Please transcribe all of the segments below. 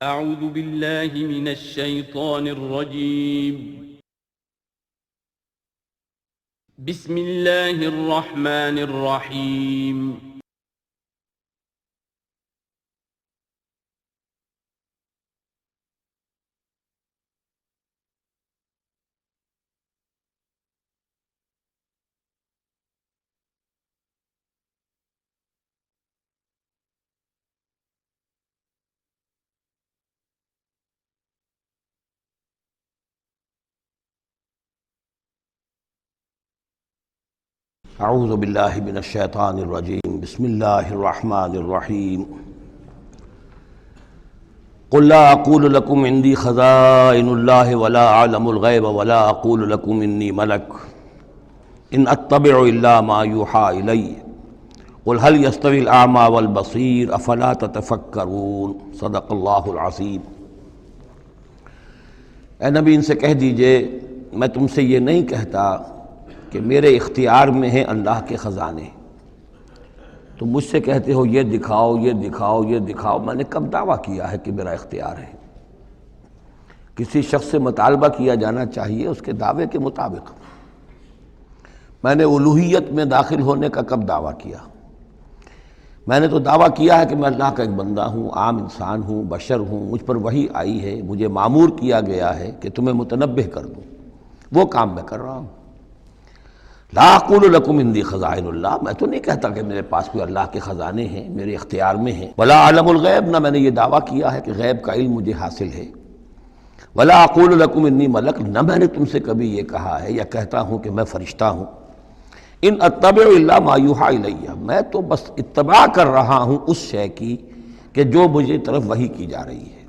أعوذ بالله من الشيطان الرجيم. بسم الله الرحمن الرحيم. اعوذ باللہ من الشیطان الرجیم بسم اللہ الرحمن الرحیم قل لا اقول لکم عندی خزائن اللہ ولا اعلم الغیب ولا اقول لکم انی ملک ان اتبع الا ما یوحی الی قل هل یستوی الاعمی والبصیر افلا تتفکرون صدق اللہ العظیم۔ اے نبی ان سے کہہ دیجئے میں تم سے یہ نہیں کہتا کہ میرے اختیار میں ہیں اللہ کے خزانے، تم مجھ سے کہتے ہو یہ دکھاؤ یہ دکھاؤ یہ دکھاؤ، میں نے کب دعویٰ کیا ہے کہ میرا اختیار ہے؟ کسی شخص سے مطالبہ کیا جانا چاہیے اس کے دعوے کے مطابق۔ میں نے الوہیت میں داخل ہونے کا کب دعویٰ کیا؟ میں نے تو دعویٰ کیا ہے کہ میں اللہ کا ایک بندہ ہوں، عام انسان ہوں، بشر ہوں، مجھ پر وحی آئی ہے، مجھے مامور کیا گیا ہے کہ تمہیں متنبہ کر دوں، وہ کام میں کر رہا ہوں۔ لا اقول لکم عندی خزائن اللہ، میں تو نہیں کہتا کہ میرے پاس کوئی اللہ کے خزانے ہیں، میرے اختیار میں ہیں۔ ولا اعلم الغیب، نہ میں نے یہ دعویٰ کیا ہے کہ غیب کا علم مجھے حاصل ہے۔ ولا اقول لکم انی ملک، نہ میں نے تم سے کبھی یہ کہا ہے یا کہتا ہوں کہ میں فرشتہ ہوں۔ ان اتبع الا ما یوحی الی، میں تو بس اتباع کر رہا ہوں اس شے کی کہ جو مجھے طرف وحی کی جا رہی ہے۔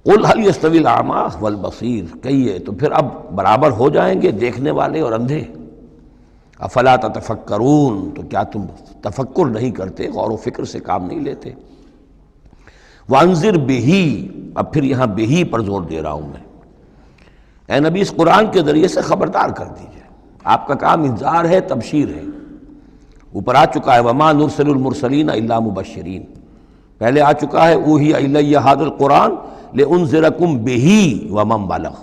قل هل یستوی الاعمی والبصیر، کہیے تو پھر اب برابر ہو جائیں گے دیکھنے والے اور اندھے؟ افلا تتفکرون، تو کیا تم تفکر نہیں کرتے، غور و فکر سے کام نہیں لیتے؟ وانذر بہ، اب پھر یہاں بہ پر زور دے رہا ہوں میں۔ اے نبی اس قرآن کے ذریعے سے خبردار کر دیجئے، آپ کا کام انذار ہے، تبشیر ہے۔ اوپر آ چکا ہے وما نرسل المرسلین الا مبشرین، پہلے آ چکا ہے اوحی الی ھذا القرآن لانذرکم بہ ومن بلغ،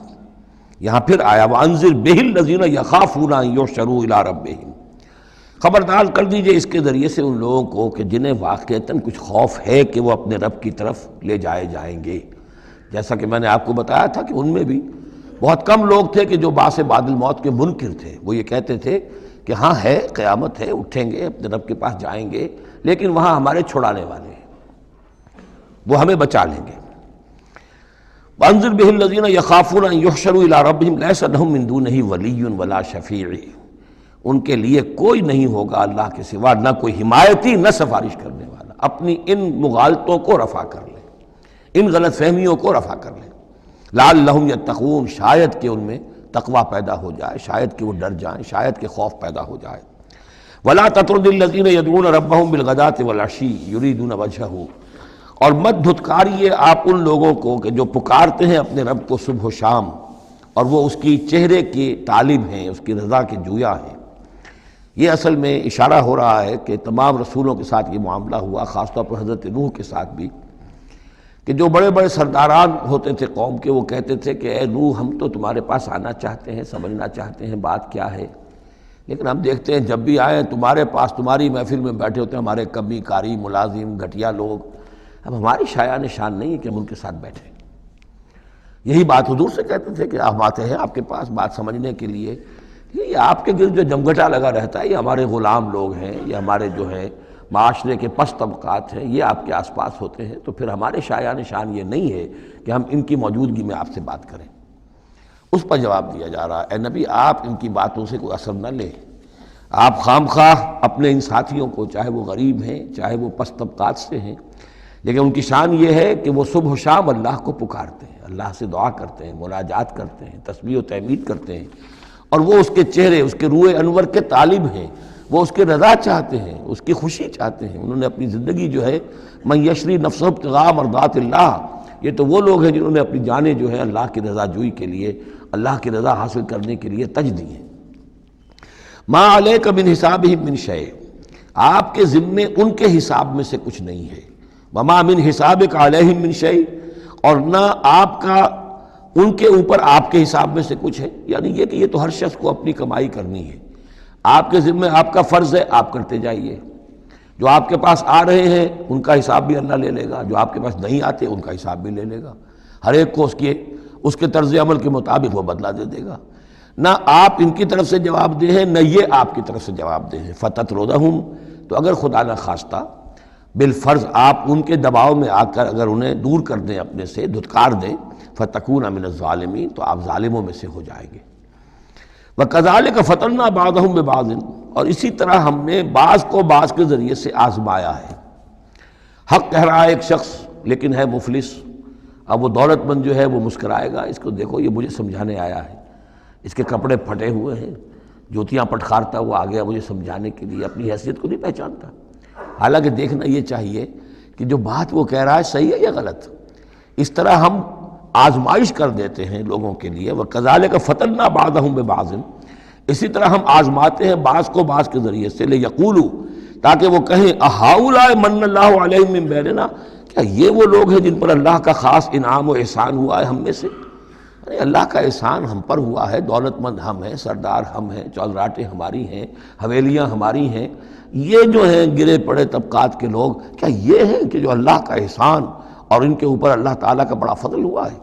یہاں پھر آیا وانذر بہ الذین یخافون ان یحشروا الی ربہم، خبردار کر دیجئے اس کے ذریعے سے ان لوگوں کو کہ جنہیں واقعتاً کچھ خوف ہے کہ وہ اپنے رب کی طرف لے جائے جائیں گے۔ جیسا کہ میں نے آپ کو بتایا تھا کہ ان میں بھی بہت کم لوگ تھے کہ جو بعث بعد الموت کے منکر تھے، وہ یہ کہتے تھے کہ ہاں ہے، قیامت ہے، اٹھیں گے، اپنے رب کے پاس جائیں گے، لیکن وہاں ہمارے چھڑانے والے ہیں، وہ ہمیں بچا لیں گے۔ وانذر بہ الذین یخافون ان یحشروا الی ربہم لیس لہم من دونہ ولی ولا شفیع، ان کے لیے کوئی نہیں ہوگا اللہ کے سوا، نہ کوئی حمایتی نہ سفارش کرنے والا۔ اپنی ان مغالطوں کو رفع کر لیں، ان غلط فہمیوں کو رفع کر لیں۔ لعلہم یتقون، شاید کہ ان میں تقوی پیدا ہو جائے، شاید کہ وہ ڈر جائیں، شاید کہ خوف پیدا ہو جائے۔ ولا تطرد الذین یدعون ربہم بالغداۃ والعشی یریدون وجہہ، اور مت دھتکاریے آپ ان لوگوں کو کہ جو پکارتے ہیں اپنے رب کو صبح و شام اور وہ اس کی چہرے کے طالب ہیں، اس کی رضا کے جویا ہیں۔ یہ اصل میں اشارہ ہو رہا ہے کہ تمام رسولوں کے ساتھ یہ معاملہ ہوا، خاص طور پر حضرت نوح کے ساتھ بھی، کہ جو بڑے بڑے سرداران ہوتے تھے قوم کے، وہ کہتے تھے کہ اے نوح ہم تو تمہارے پاس آنا چاہتے ہیں، سمجھنا چاہتے ہیں بات کیا ہے، لیکن ہم دیکھتے ہیں جب بھی آئیں تمہارے پاس، تمہاری محفل میں بیٹھے ہوتے ہیں ہمارے کمی کاری ملازم گھٹیا لوگ، اب ہماری شایان شان نہیں ہے کہ ہم ان کے ساتھ بیٹھیں۔ یہی بات حضور سے کہتے تھے کہ ہم آتے ہیں آپ کے پاس بات سمجھنے کے لیے، یہ آپ کے گرد جو جمگھٹا لگا رہتا ہے یہ ہمارے غلام لوگ ہیں، یہ ہمارے جو ہیں معاشرے کے پست طبقات ہیں، یہ آپ کے آس پاس ہوتے ہیں، تو پھر ہمارے شایان شان یہ نہیں ہے کہ ہم ان کی موجودگی میں آپ سے بات کریں۔ اس پر جواب دیا جا رہا ہے اے نبی آپ ان کی باتوں سے کوئی اثر نہ لیں، آپ خام خواہ اپنے ان ساتھیوں کو، چاہے وہ غریب ہیں چاہے وہ پست طبقات سے ہیں، لیکن ان کی شان یہ ہے کہ وہ صبح و شام اللہ کو پکارتے ہیں، اللہ سے دعا کرتے ہیں، مناجات کرتے ہیں، تسبیح و تحمید کرتے ہیں، اور وہ اس کے چہرے، اس کے روح انور کے طالب ہیں، وہ اس کے رضا چاہتے ہیں، اس کی خوشی چاہتے ہیں۔ انہوں نے اپنی زندگی جو ہے من یشری نفسہ ابتغاء مرضات اللہ، یہ تو وہ لوگ ہیں جنہوں نے اپنی جانیں جو ہے اللہ کی رضا جوئی کے لیے، اللہ کی رضا حاصل کرنے کے لیے تج دی ہیں۔ ما علیک من حسابہم من شیء، آپ کے ذمے ان کے حساب میں سے کچھ نہیں ہے۔ وما من حسابک علیہم من شیء، اور نہ آپ کا ان کے اوپر آپ کے حساب میں سے کچھ ہے، یعنی یہ کہ یہ تو ہر شخص کو اپنی کمائی کرنی ہے، آپ کے ذمہ آپ کا فرض ہے، آپ کرتے جائیے، جو آپ کے پاس آ رہے ہیں ان کا حساب بھی اللہ لے لے گا، جو آپ کے پاس نہیں آتے ان کا حساب بھی لے لے گا، ہر ایک کو اس کے طرز عمل کے مطابق وہ بدلہ دے دے گا، نہ آپ ان کی طرف سے جواب دہ ہیں نہ یہ آپ کی طرف سے جواب دہ ہیں۔ فَتَطْرُدَهُمْ، تو اگر خدا نہ خواستہ بالفرض آپ ان کے دباؤ میں آ کر اگر انہیں دور کر دیں، اپنے سے دھتکار دیں، فَتَكُونَ مِنَ الظَّالِمِينَ، تو آپ ظالموں میں سے ہو جائیں گے۔ وَكَذَلِكَ فَتَنَّا بَعْضَهُمْ بِبَعْضٍ، اور اسی طرح ہم نے بعض کو بعض کے ذریعے سے آزمایا ہے۔ حق کہہ رہا ہے ایک شخص لیکن ہے مفلس، اب وہ دولت مند جو ہے وہ مسکرائے گا، اس کو دیکھو یہ مجھے سمجھانے آیا ہے، اس کے کپڑے پھٹے ہوئے ہیں، جوتیاں پٹخارتا ہوا آ گیا مجھے سمجھانے کے لیے، اپنی حیثیت کو نہیں پہچانتا۔ حالانکہ دیکھنا یہ چاہیے کہ جو بات وہ کہہ رہا ہے صحیح ہے یا غلط۔ اس طرح ہم آزمائش کر دیتے ہیں لوگوں کے لیے، وَكَذَلِكَ فَتَنَّا بَعْضَهُمْ بِبَعْضٍ، اسی طرح ہم آزماتے ہیں بعض کو بعض کے ذریعے سے، لِيَقُولُوا، تاکہ وہ کہیں أَهَٰؤُلَاءِ مَنَّ اللَّهُ عَلَيْهِم مِّن بَيْنِنَا، کیا یہ وہ لوگ ہیں جن پر اللہ کا خاص انعام و احسان ہوا ہے ہم میں سے؟ یعنی اللہ کا احسان ہم پر ہوا ہے، دولت مند ہم ہیں، سردار ہم ہیں، چودراٹیں ہماری ہیں، حویلیاں ہماری ہیں، یہ جو ہیں گرے پڑے طبقات کے لوگ، کیا یہ ہیں کہ جو اللہ کا احسان اور ان کے اوپر اللہ تعالیٰ کا بڑا فضل ہوا ہے؟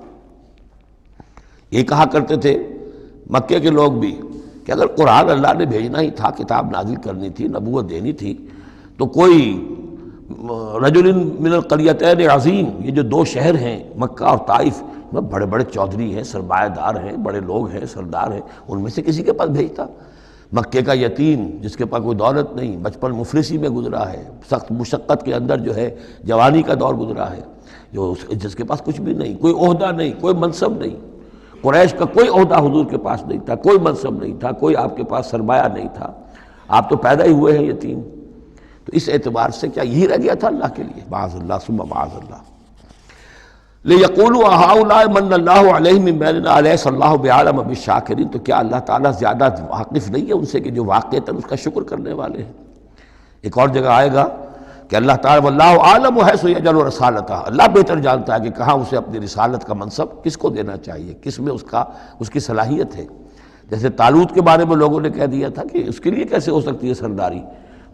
یہ کہا کرتے تھے مکے کے لوگ بھی کہ اگر قرآن اللہ نے بھیجنا ہی تھا، کتاب نازل کرنی تھی، نبوت دینی تھی، تو کوئی رجل من القریتین عظیم، یہ جو دو شہر ہیں مکہ اور طائف، بڑے بڑے چودھری ہیں، سرمایہ دار ہیں، بڑے لوگ ہیں، سردار ہیں، ان میں سے کسی کے پاس بھیجتا۔ مکے کا یتیم جس کے پاس کوئی دولت نہیں، بچپن مفلسی میں گزرا ہے، سخت مشقت کے اندر جو ہے جوانی کا دور گزرا ہے، جس کے پاس کچھ بھی نہیں، کوئی عہدہ نہیں، کوئی منصب نہیں، قریش کا کوئی عہدہ حضور کے پاس نہیں تھا، کوئی منصب نہیں تھا، کوئی آپ کے پاس سرمایہ نہیں تھا، آپ تو پیدا ہی ہوئے ہیں یتیم، تو اس اعتبار سے کیا یہی رہ گیا تھا اللہ کے لیے؟ معاذ اللہ ثم معاذ اللہ۔ لِيَقُولُوا أَهَٰؤُلَاءِ مَنَّ اللَّهُ عَلَيْهِم مِّن بَيْنِنَا أَلَيْسَ اللَّهُ بِأَعْلَمَ بِالشَّاكِرِينَ، تو کیا اللہ تعالیٰ زیادہ واقف نہیں ہے ان سے کہ جو واقعتاً اس کا شکر کرنے والے ہیں؟ ایک اور جگہ آئے گا کہ اللہ تعالیٰ وَاللَّهُ أَعْلَمُ حَيْثُ يَجْعَلُ رِسَالَتَهُ، اللہ بہتر جانتا ہے کہ کہاں اسے اپنی رسالت کا منصب کس کو دینا چاہیے، کس میں اس کی صلاحیت ہے۔ جیسے طالوت کے بارے میں لوگوں نے کہہ دیا تھا کہ اس کے لیے کیسے ہو سکتی ہے سرداری،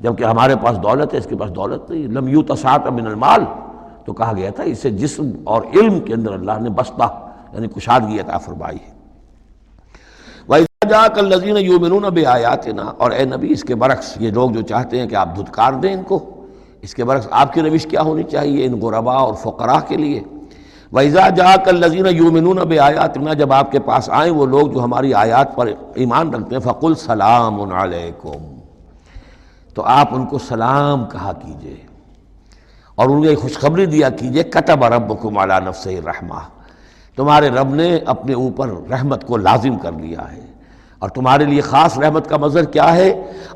جبکہ ہمارے پاس دولت ہے، اس کے پاس دولت نہیں، لم یؤت سعۃ من المال، تو کہا گیا تھا اسے جسم اور علم کے اندر اللہ نے بسطہ یعنی کشادگی عطا فرمائی ہے۔ وَإِذَا جَاءَكَ الَّذِينَ يُؤْمِنُونَ بِآيَاتِنَا، اور اے نبی اس کے برعکس یہ لوگ جو چاہتے ہیں کہ آپ دھتکار دیں ان کو، اس کے برعکس آپ کی روش کیا ہونی چاہیے ان غرباء اور فقراء کے لیے؟ وَإِذَا جَاءَكَ الَّذِينَ يُؤْمِنُونَ بِآيَاتِنَا، جب آپ کے پاس آئیں وہ لوگ جو ہماری آیات پر ایمان رکھتے ہیں، فَقُلْ سَلَامٌ عَلَيْكُمْ، تو آپ ان کو سلام کہا کیجئے اور انہیں خوشخبری دیا کیجئے، کتب ربکم علی نفسہ الرحمہ، تمہارے رب نے اپنے اوپر رحمت کو لازم کر لیا ہے، اور تمہارے لیے خاص رحمت کا مظہر کیا ہے؟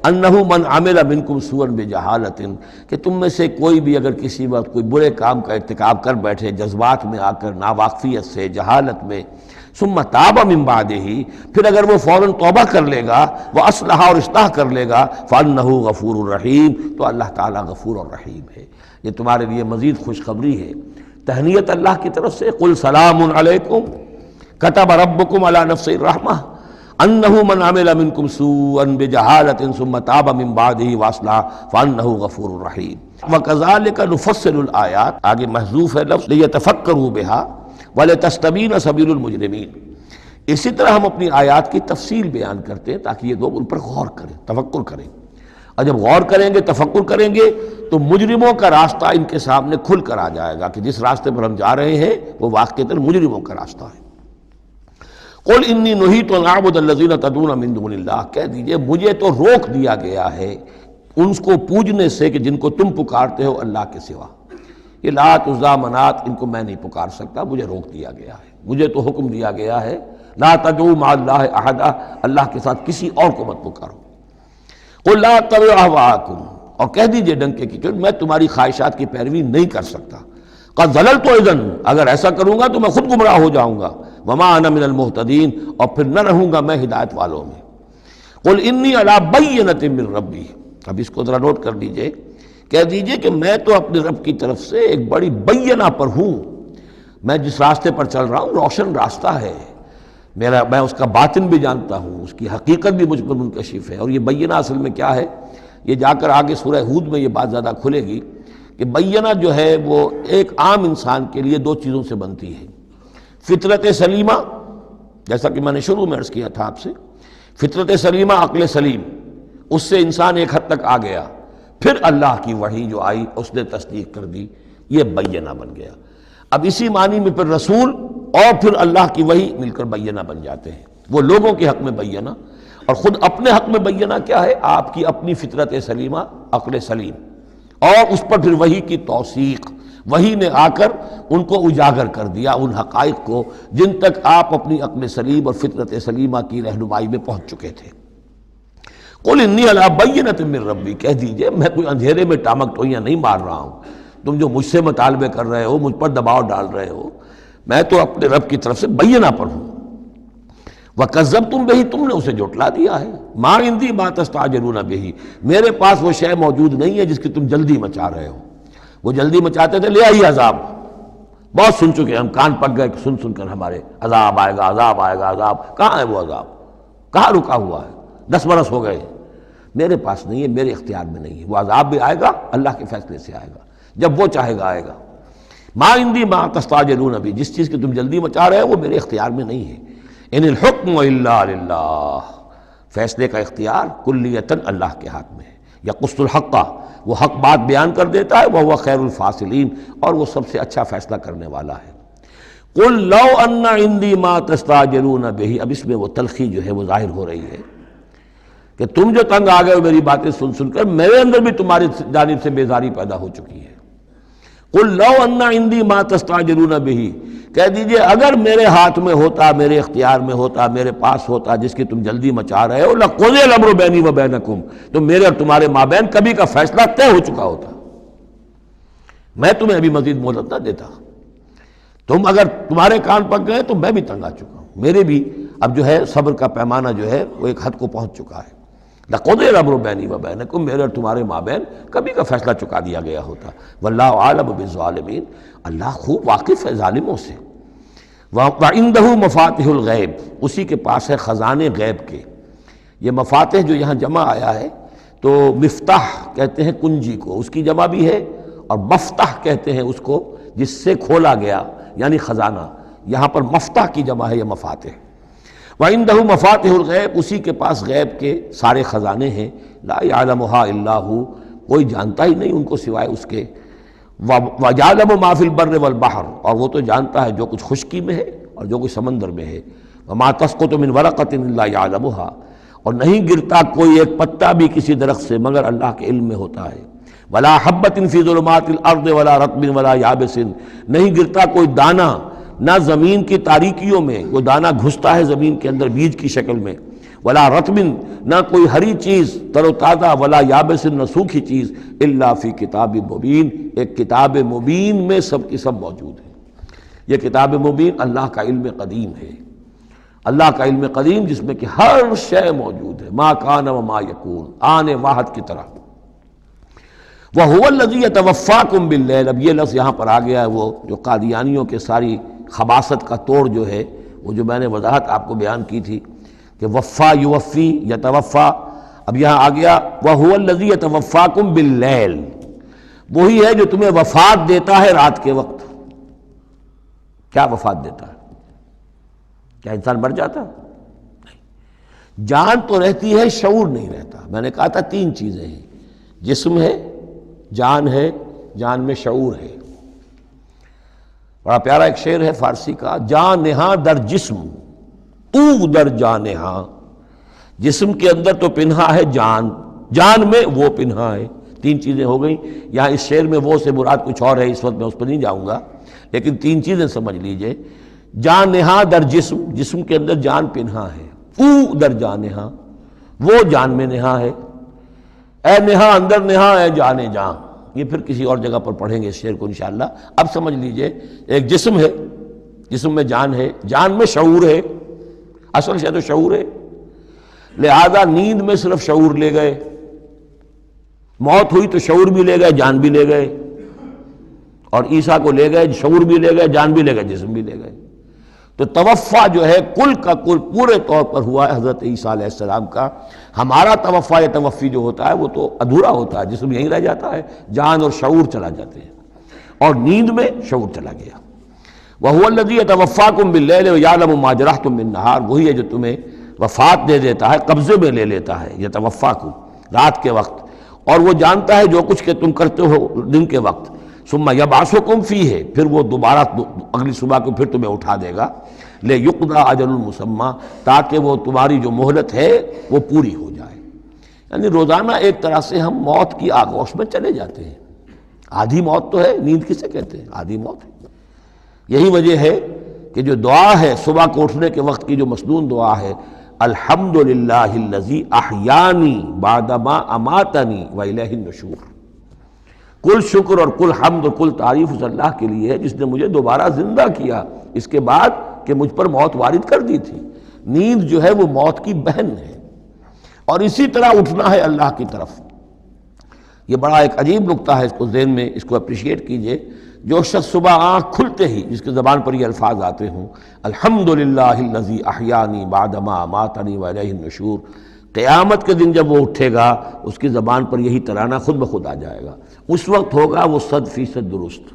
انہ من عمل منکم سوءا بجہالۃ، کہ تم میں سے کوئی بھی اگر کسی وقت کوئی برے کام کا ارتکاب کر بیٹھے، جذبات میں آ کر، ناواقفیت سے، جہالت میں، ثم تاب من بعدہ، پھر اگر وہ فوراً توبہ کر لے گا، وہ اصلاح اور اصلاح کر لے گا، فانہ غفور الرحیم، تو اللہ تعالیٰ غفور الرحیم ہے۔ یہ تمہارے لیے مزید خوشخبری ہے، تہنیت اللہ کی طرف سے، قل سلام علیکم کتب ربکم علی نفسہ الرحمہ انہ من عمل منکم سوءا بجہالۃ ثم تاب من بعدہ واصلح فانہ غفور الرحیم۔ وکذالک نفصل الآیات، آگے محذوف ہے لفظ لیتفکروا بہا ولتستبین سبیل المجرمین، اسی طرح ہم اپنی آیات کی تفصیل بیان کرتے ہیں تاکہ یہ لوگ ان پر غور کریں، تفکر کریں، اور جب غور کریں گے، تفکر کریں گے، تو مجرموں کا راستہ ان کے سامنے کھل کر آ جائے گا کہ جس راستے پر ہم جا رہے ہیں وہ واقعتاً مجرموں کا راستہ ہے۔ قل انی نہیت ان اعبد الذین تدعون من دون اللہ، کہہ دیجئے مجھے تو روک دیا گیا ہے ان کو پوجنے سے کہ جن کو تم پکارتے ہو اللہ کے سوا، یہ لات عزیٰ منات ان کو میں نہیں پکار سکتا، مجھے روک دیا گیا ہے، مجھے تو حکم دیا گیا ہے لا تدعوا مع اللہ احدا، اللہ کے ساتھ کسی اور کو مت پکارو۔ قل لا اتبع اہواءکم، اور کہہ دیجئے ڈنکے کی چوٹ میں تمہاری خواہشات کی پیروی نہیں کر سکتا، قد ضللت اذن، اگر ایسا کروں گا تو میں خود گمراہ ہو جاؤں گا، وما انا من المہتدین، اور پھر نہ رہوں گا میں ہدایت والوں میں۔ قل انی علی بینۃ من ربی، اب اس کو ذرا نوٹ کر لیجئے کہہ دیجئے کہ میں تو اپنے رب کی طرف سے ایک بڑی بینہ پر ہوں، میں جس راستے پر چل رہا ہوں روشن راستہ ہے، میں اس کا باطن بھی جانتا ہوں، اس کی حقیقت بھی مجھ پر منکشف ہے۔ اور یہ بینہ اصل میں کیا ہے، یہ جا کر آگے سورہ ہود میں یہ بات زیادہ کھلے گی کہ بینہ جو ہے وہ ایک عام انسان کے لیے دو چیزوں سے بنتی ہے، فطرت سلیمہ، جیسا کہ میں نے شروع میں عرض کیا تھا آپ سے، فطرت سلیمہ، عقل سلیم، اس سے انسان ایک حد تک آ گیا، پھر اللہ کی وحی جو آئی اس نے تصدیق کر دی، یہ بینہ بن گیا۔ اب اسی معنی میں پھر رسول اور پھر اللہ کی وحی مل کر بینہ بن جاتے ہیں۔ وہ لوگوں کے حق میں بینہ، اور خود اپنے حق میں بینہ کیا ہے، آپ کی اپنی فطرت سلیمہ، عقل سلیم، اور اس پر پھر وحی کی توثیق، وحی نے آ کر ان کو اجاگر کر دیا، ان حقائق کو جن تک آپ اپنی عقل سلیم اور فطرت سلیمہ کی رہنمائی میں پہنچ چکے تھے۔ قل انی علی بینۃ من ربی، کہہ دیجئے میں کوئی اندھیرے میں ٹامک ٹوئیاں نہیں مار رہا ہوں، تم جو مجھ سے مطالبے کر رہے ہو، مجھ پر دباؤ ڈال رہے ہو، میں تو اپنے رب کی طرف سے بینہ پر ہوں۔ وَكَذَّبْتُمْ بِهِ، تم نے اسے جھٹلا دیا ہے۔ مَا عِندِي مَا تَسْتَعْجِلُونَ بِهِ، میرے پاس وہ شے موجود نہیں ہے جس کی تم جلدی مچا رہے ہو۔ وہ جلدی مچاتے تھے، لے آئیے عذاب، بہت سن چکے ہم، کان پک گئے سن سن کر ہمارے، عذاب آئے گا، عذاب آئے گا، عذاب کہاں ہے وہ عذاب، کہاں رکا ہوا ہے، 10 برس ہو گئے، میرے پاس نہیں ہے، میرے اختیار میں نہیں ہے۔ وہ عذاب بھی آئے گا، اللہ کے فیصلے سے آئے گا، جب وہ چاہے گا آئے گا۔ ما عندی ما تستعجلون بھی، جس چیز کی تم جلدی مچا رہے ہو وہ میرے اختیار میں نہیں ہے۔ ان الحکم الا للہ، فیصلے کا اختیار کلیتاً اللہ کے ہاتھ میں ہے۔ یقص الحق، وہ حق بات بیان کر دیتا ہے، وہو خیر الفاصلین، اور وہ سب سے اچھا فیصلہ کرنے والا ہے۔ قل لو ان عندی ما تستعجلون بہ، اب اس میں وہ تلخی جو ہے وہ ظاہر ہو رہی ہے کہ تم جو تنگ آ گئے ہو میری باتیں سن سن کر، میرے اندر بھی تمہاری جانب سے بیزاری پیدا ہو چکی ہے۔ قل لو ان عندی ما تستعجلون بہ، کہہ دیجئے اگر میرے ہاتھ میں ہوتا، میرے اختیار میں ہوتا، میرے پاس ہوتا جس کی تم جلدی مچا رہے ہو، لقضی الامر بینی و بینکم، تو میرے اور تمہارے مابین کبھی کا فیصلہ طے ہو چکا ہوتا، میں تمہیں ابھی مزید مہلت نہ دیتا۔ تم اگر تمہارے کان پک گئے تو میں بھی تنگ آ چکا ہوں، میرے بھی اب جو ہے صبر کا پیمانہ جو ہے وہ ایک حد کو پہنچ چکا ہے۔ لقضی الامر بینی و بینکم، میرے اور تمہارے مابین کبھی کا فیصلہ چکا دیا گیا ہوتا۔ واللہ عالم بالظالمین، اللہ خوب واقف ہے ظالموں سے۔ وَعِندَهُ مَفَاتِحُ الْغَیب، اسی کے پاس ہے خزانے غیب کے۔ یہ مفاتح جو یہاں جمع آیا ہے تو مفتاح کہتے ہیں کنجی کو، اس کی جمع بھی ہے، اور مفتاح کہتے ہیں اس کو جس سے کھولا گیا، یعنی خزانہ۔ یہاں پر مفتاح کی جمع ہے، یہ مفاتح۔ وَعِندَهُ مَفَاتِحُ الْغَیب، اسی کے پاس غیب کے سارے خزانے ہیں۔ لا يعلمها الا هو، کوئی جانتا ہی نہیں ان کو سوائے اس کے۔ وَيَعْلَمُ مَا فِي الْبَرِّ وَالْبَحْرِ، اور وہ تو جانتا ہے جو کچھ خشکی میں ہے اور جو کچھ سمندر میں ہے۔ وَمَا تَسْقُطُ مِنْ وَرَقَةٍ إِلَّا يَعْلَمُهَا، اور نہیں گرتا کوئی ایک پتا بھی کسی درخت سے مگر اللہ کے علم میں ہوتا ہے۔ وَلَا حَبَّةٍ فِي ظُلُمَاتِ الْأَرْضِ وَلَا رَطْبٍ وَلَا يَابِسٍ، نہیں گرتا کوئی دانہ، نہ زمین کی تاریکیوں میں، وہ دانہ گھستا ہے زمین کے اندر بیج کی شکل میں، ولا رطبن، نہ کوئی ہری چیز تر و تازہ، ولا یابس، نہ سوکھی چیز، الا فی کتاب مبین، ایک کتاب مبین میں سب کی سب موجود ہے۔ یہ کتاب مبین اللہ کا علم قدیم ہے، اللہ کا علم قدیم جس میں کہ ہر شے موجود ہے، ما کان و ما یکون، آن واحد کی طرح۔ وَهُوَ الَّذِي يَتَوَفَّاكُمْ بِاللَّيْلِ، اب یہ لفظ یہاں پر آ گیا ہے، وہ جو قادیانیوں کے ساری خباثت کا توڑ جو ہے، وہ جو میں نے وضاحت آپ کو بیان کی تھی کہ وفا یوفی یتوفا، اب یہاں آ گیا وَهُوَ الَّذِي يَتَوَفَّاكُمْ بِاللَّيْلِ، وہی ہے جو تمہیں وفات دیتا ہے رات کے وقت۔ کیا وفات دیتا ہے؟ کیا انسان مر جاتا؟ نہیں، جان تو رہتی ہے، شعور نہیں رہتا۔ میں نے کہا تھا 3 چیزیں ہیں، جسم ہے، جان ہے، جان میں شعور ہے۔ بڑا پیارا ایک شعر ہے فارسی کا، جان نہاں در جسم او در جان نہاں، جسم کے اندر تو پنہا ہے جان، جان میں وہ پنہا ہے۔ 3 چیزیں ہو گئیں۔ یہاں اس شعر میں وہ سے مراد کچھ اور ہے، اس وقت میں اس پر نہیں جاؤں گا، لیکن 3 چیزیں سمجھ لیجئے۔ جان نہاں در جسم، جسم کے اندر جان پنہا ہے، او در جان نہاں، وہ جان میں نہاں ہے، اے نہاں اندر نہاں اے جان جان۔ یہ پھر کسی اور جگہ پر پڑھیں گے اس شعر کو انشاءاللہ۔ اب سمجھ لیجئے، ایک جسم ہے، جسم میں جان ہے، جان میں شعور ہے، اصل شے تو شعور ہے، لہذا نیند میں صرف شعور لے گئے، موت ہوئی تو شعور بھی لے گئے، جان بھی لے گئے، اور عیسیٰ کو لے گئے، شعور بھی لے گئے، جان بھی لے گئے، جسم بھی لے گئے۔ تو توفع جو ہے کل کا کل پورے طور پر ہوا ہے حضرت عیسیٰ علیہ السلام کا۔ ہمارا توفع یا توفی جو ہوتا ہے وہ تو ادھورا ہوتا ہے، جسم یہیں رہ جاتا ہے، جان اور شعور چلا جاتے ہیں، اور نیند میں شعور چلا گیا۔ وَهُوَ الَّذِي يَتَوَفَّاكُم بِاللَّيْلِ وَيَعْلَمُ مَا جَرَحْتُم بِالنَّهَارِ، وہی ہے جو تمہیں وفات دے دیتا ہے، قبضے میں لے لیتا ہے، یتوفاکم رات کے وقت، اور وہ جانتا ہے جو کچھ کہ تم کرتے ہو دن کے وقت۔ ثم یبعثکم فیہ، پھر وہ دوبارہ اگلی صبح کو پھر تمہیں اٹھا دے گا، لیقضی اجل مسمی، تاکہ وہ تمہاری جو مہلت ہے وہ پوری ہو جائے۔ یعنی روزانہ ایک طرح سے ہم موت کی آغوش میں چلے جاتے ہیں۔ آدھی موت تو ہے، نیند کسے کہتے ہیں؟ آدھی موت ہے۔ یہی وجہ ہے کہ جو دعا ہے صبح کو اٹھنے کے وقت کی جو مسنون دعا ہے، الحمدللہ الذی احیانی بعدما اماتنی والیہ النشور، کل شکر اور کل حمد اور کل تعریف اس اللہ کے لیے ہے جس نے مجھے دوبارہ زندہ کیا اس کے بعد کہ مجھ پر موت وارد کر دی تھی۔ نیند جو ہے وہ موت کی بہن ہے، اور اسی طرح اٹھنا ہے اللہ کی طرف۔ یہ بڑا ایک عجیب نکتہ ہے، اس کو ذہن میں اس کو اپریشیٹ کیجئے۔ جو شخص صبح آنکھ کھلتے ہی جس کے زبان پر یہ الفاظ آتے ہوں، الحمدللہ الذی احیانی بعدما اماتنی والیہ النشور، قیامت کے دن جب وہ اٹھے گا اس کی زبان پر یہی ترانہ خود بخود آ جائے گا، اس وقت ہوگا وہ 100% درست۔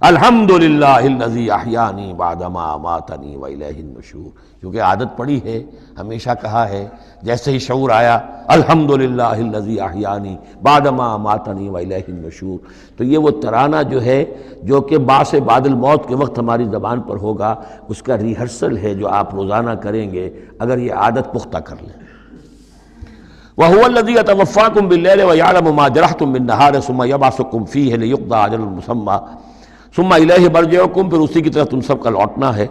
الحمدللہ الذی احیانی بعدما اماتنی والیہ النشور، کیونکہ عادت پڑی ہے، ہمیشہ کہا ہے، جیسے ہی شعور آیا الحمدللہ الذی احیانی بعدما اماتنی والیہ النشور، تو یہ وہ ترانہ جو ہے جو کہ باعث بعد الموت کے وقت ہماری زبان پر ہوگا، اس کا ریہرسل ہے جو آپ روزانہ کریں گے اگر یہ عادت پختہ کر لیں۔ وَهُوَ الَّذِي يَتَوَفَّاكُم بِاللَّيْلِ وَيَعْلَمُ مَا جَرَحْتُم بِالنَّهَارِ ثُمَّ يَبْعَثُكُم فِيهِ لِيُقْضَىٰ أَجَلٌ مُّسَمًّى ثُمَّ إِلَيْهِ مَرْجِعُكُم، پھر اسی کی طرف تم سب کا لوٹنا ہے۔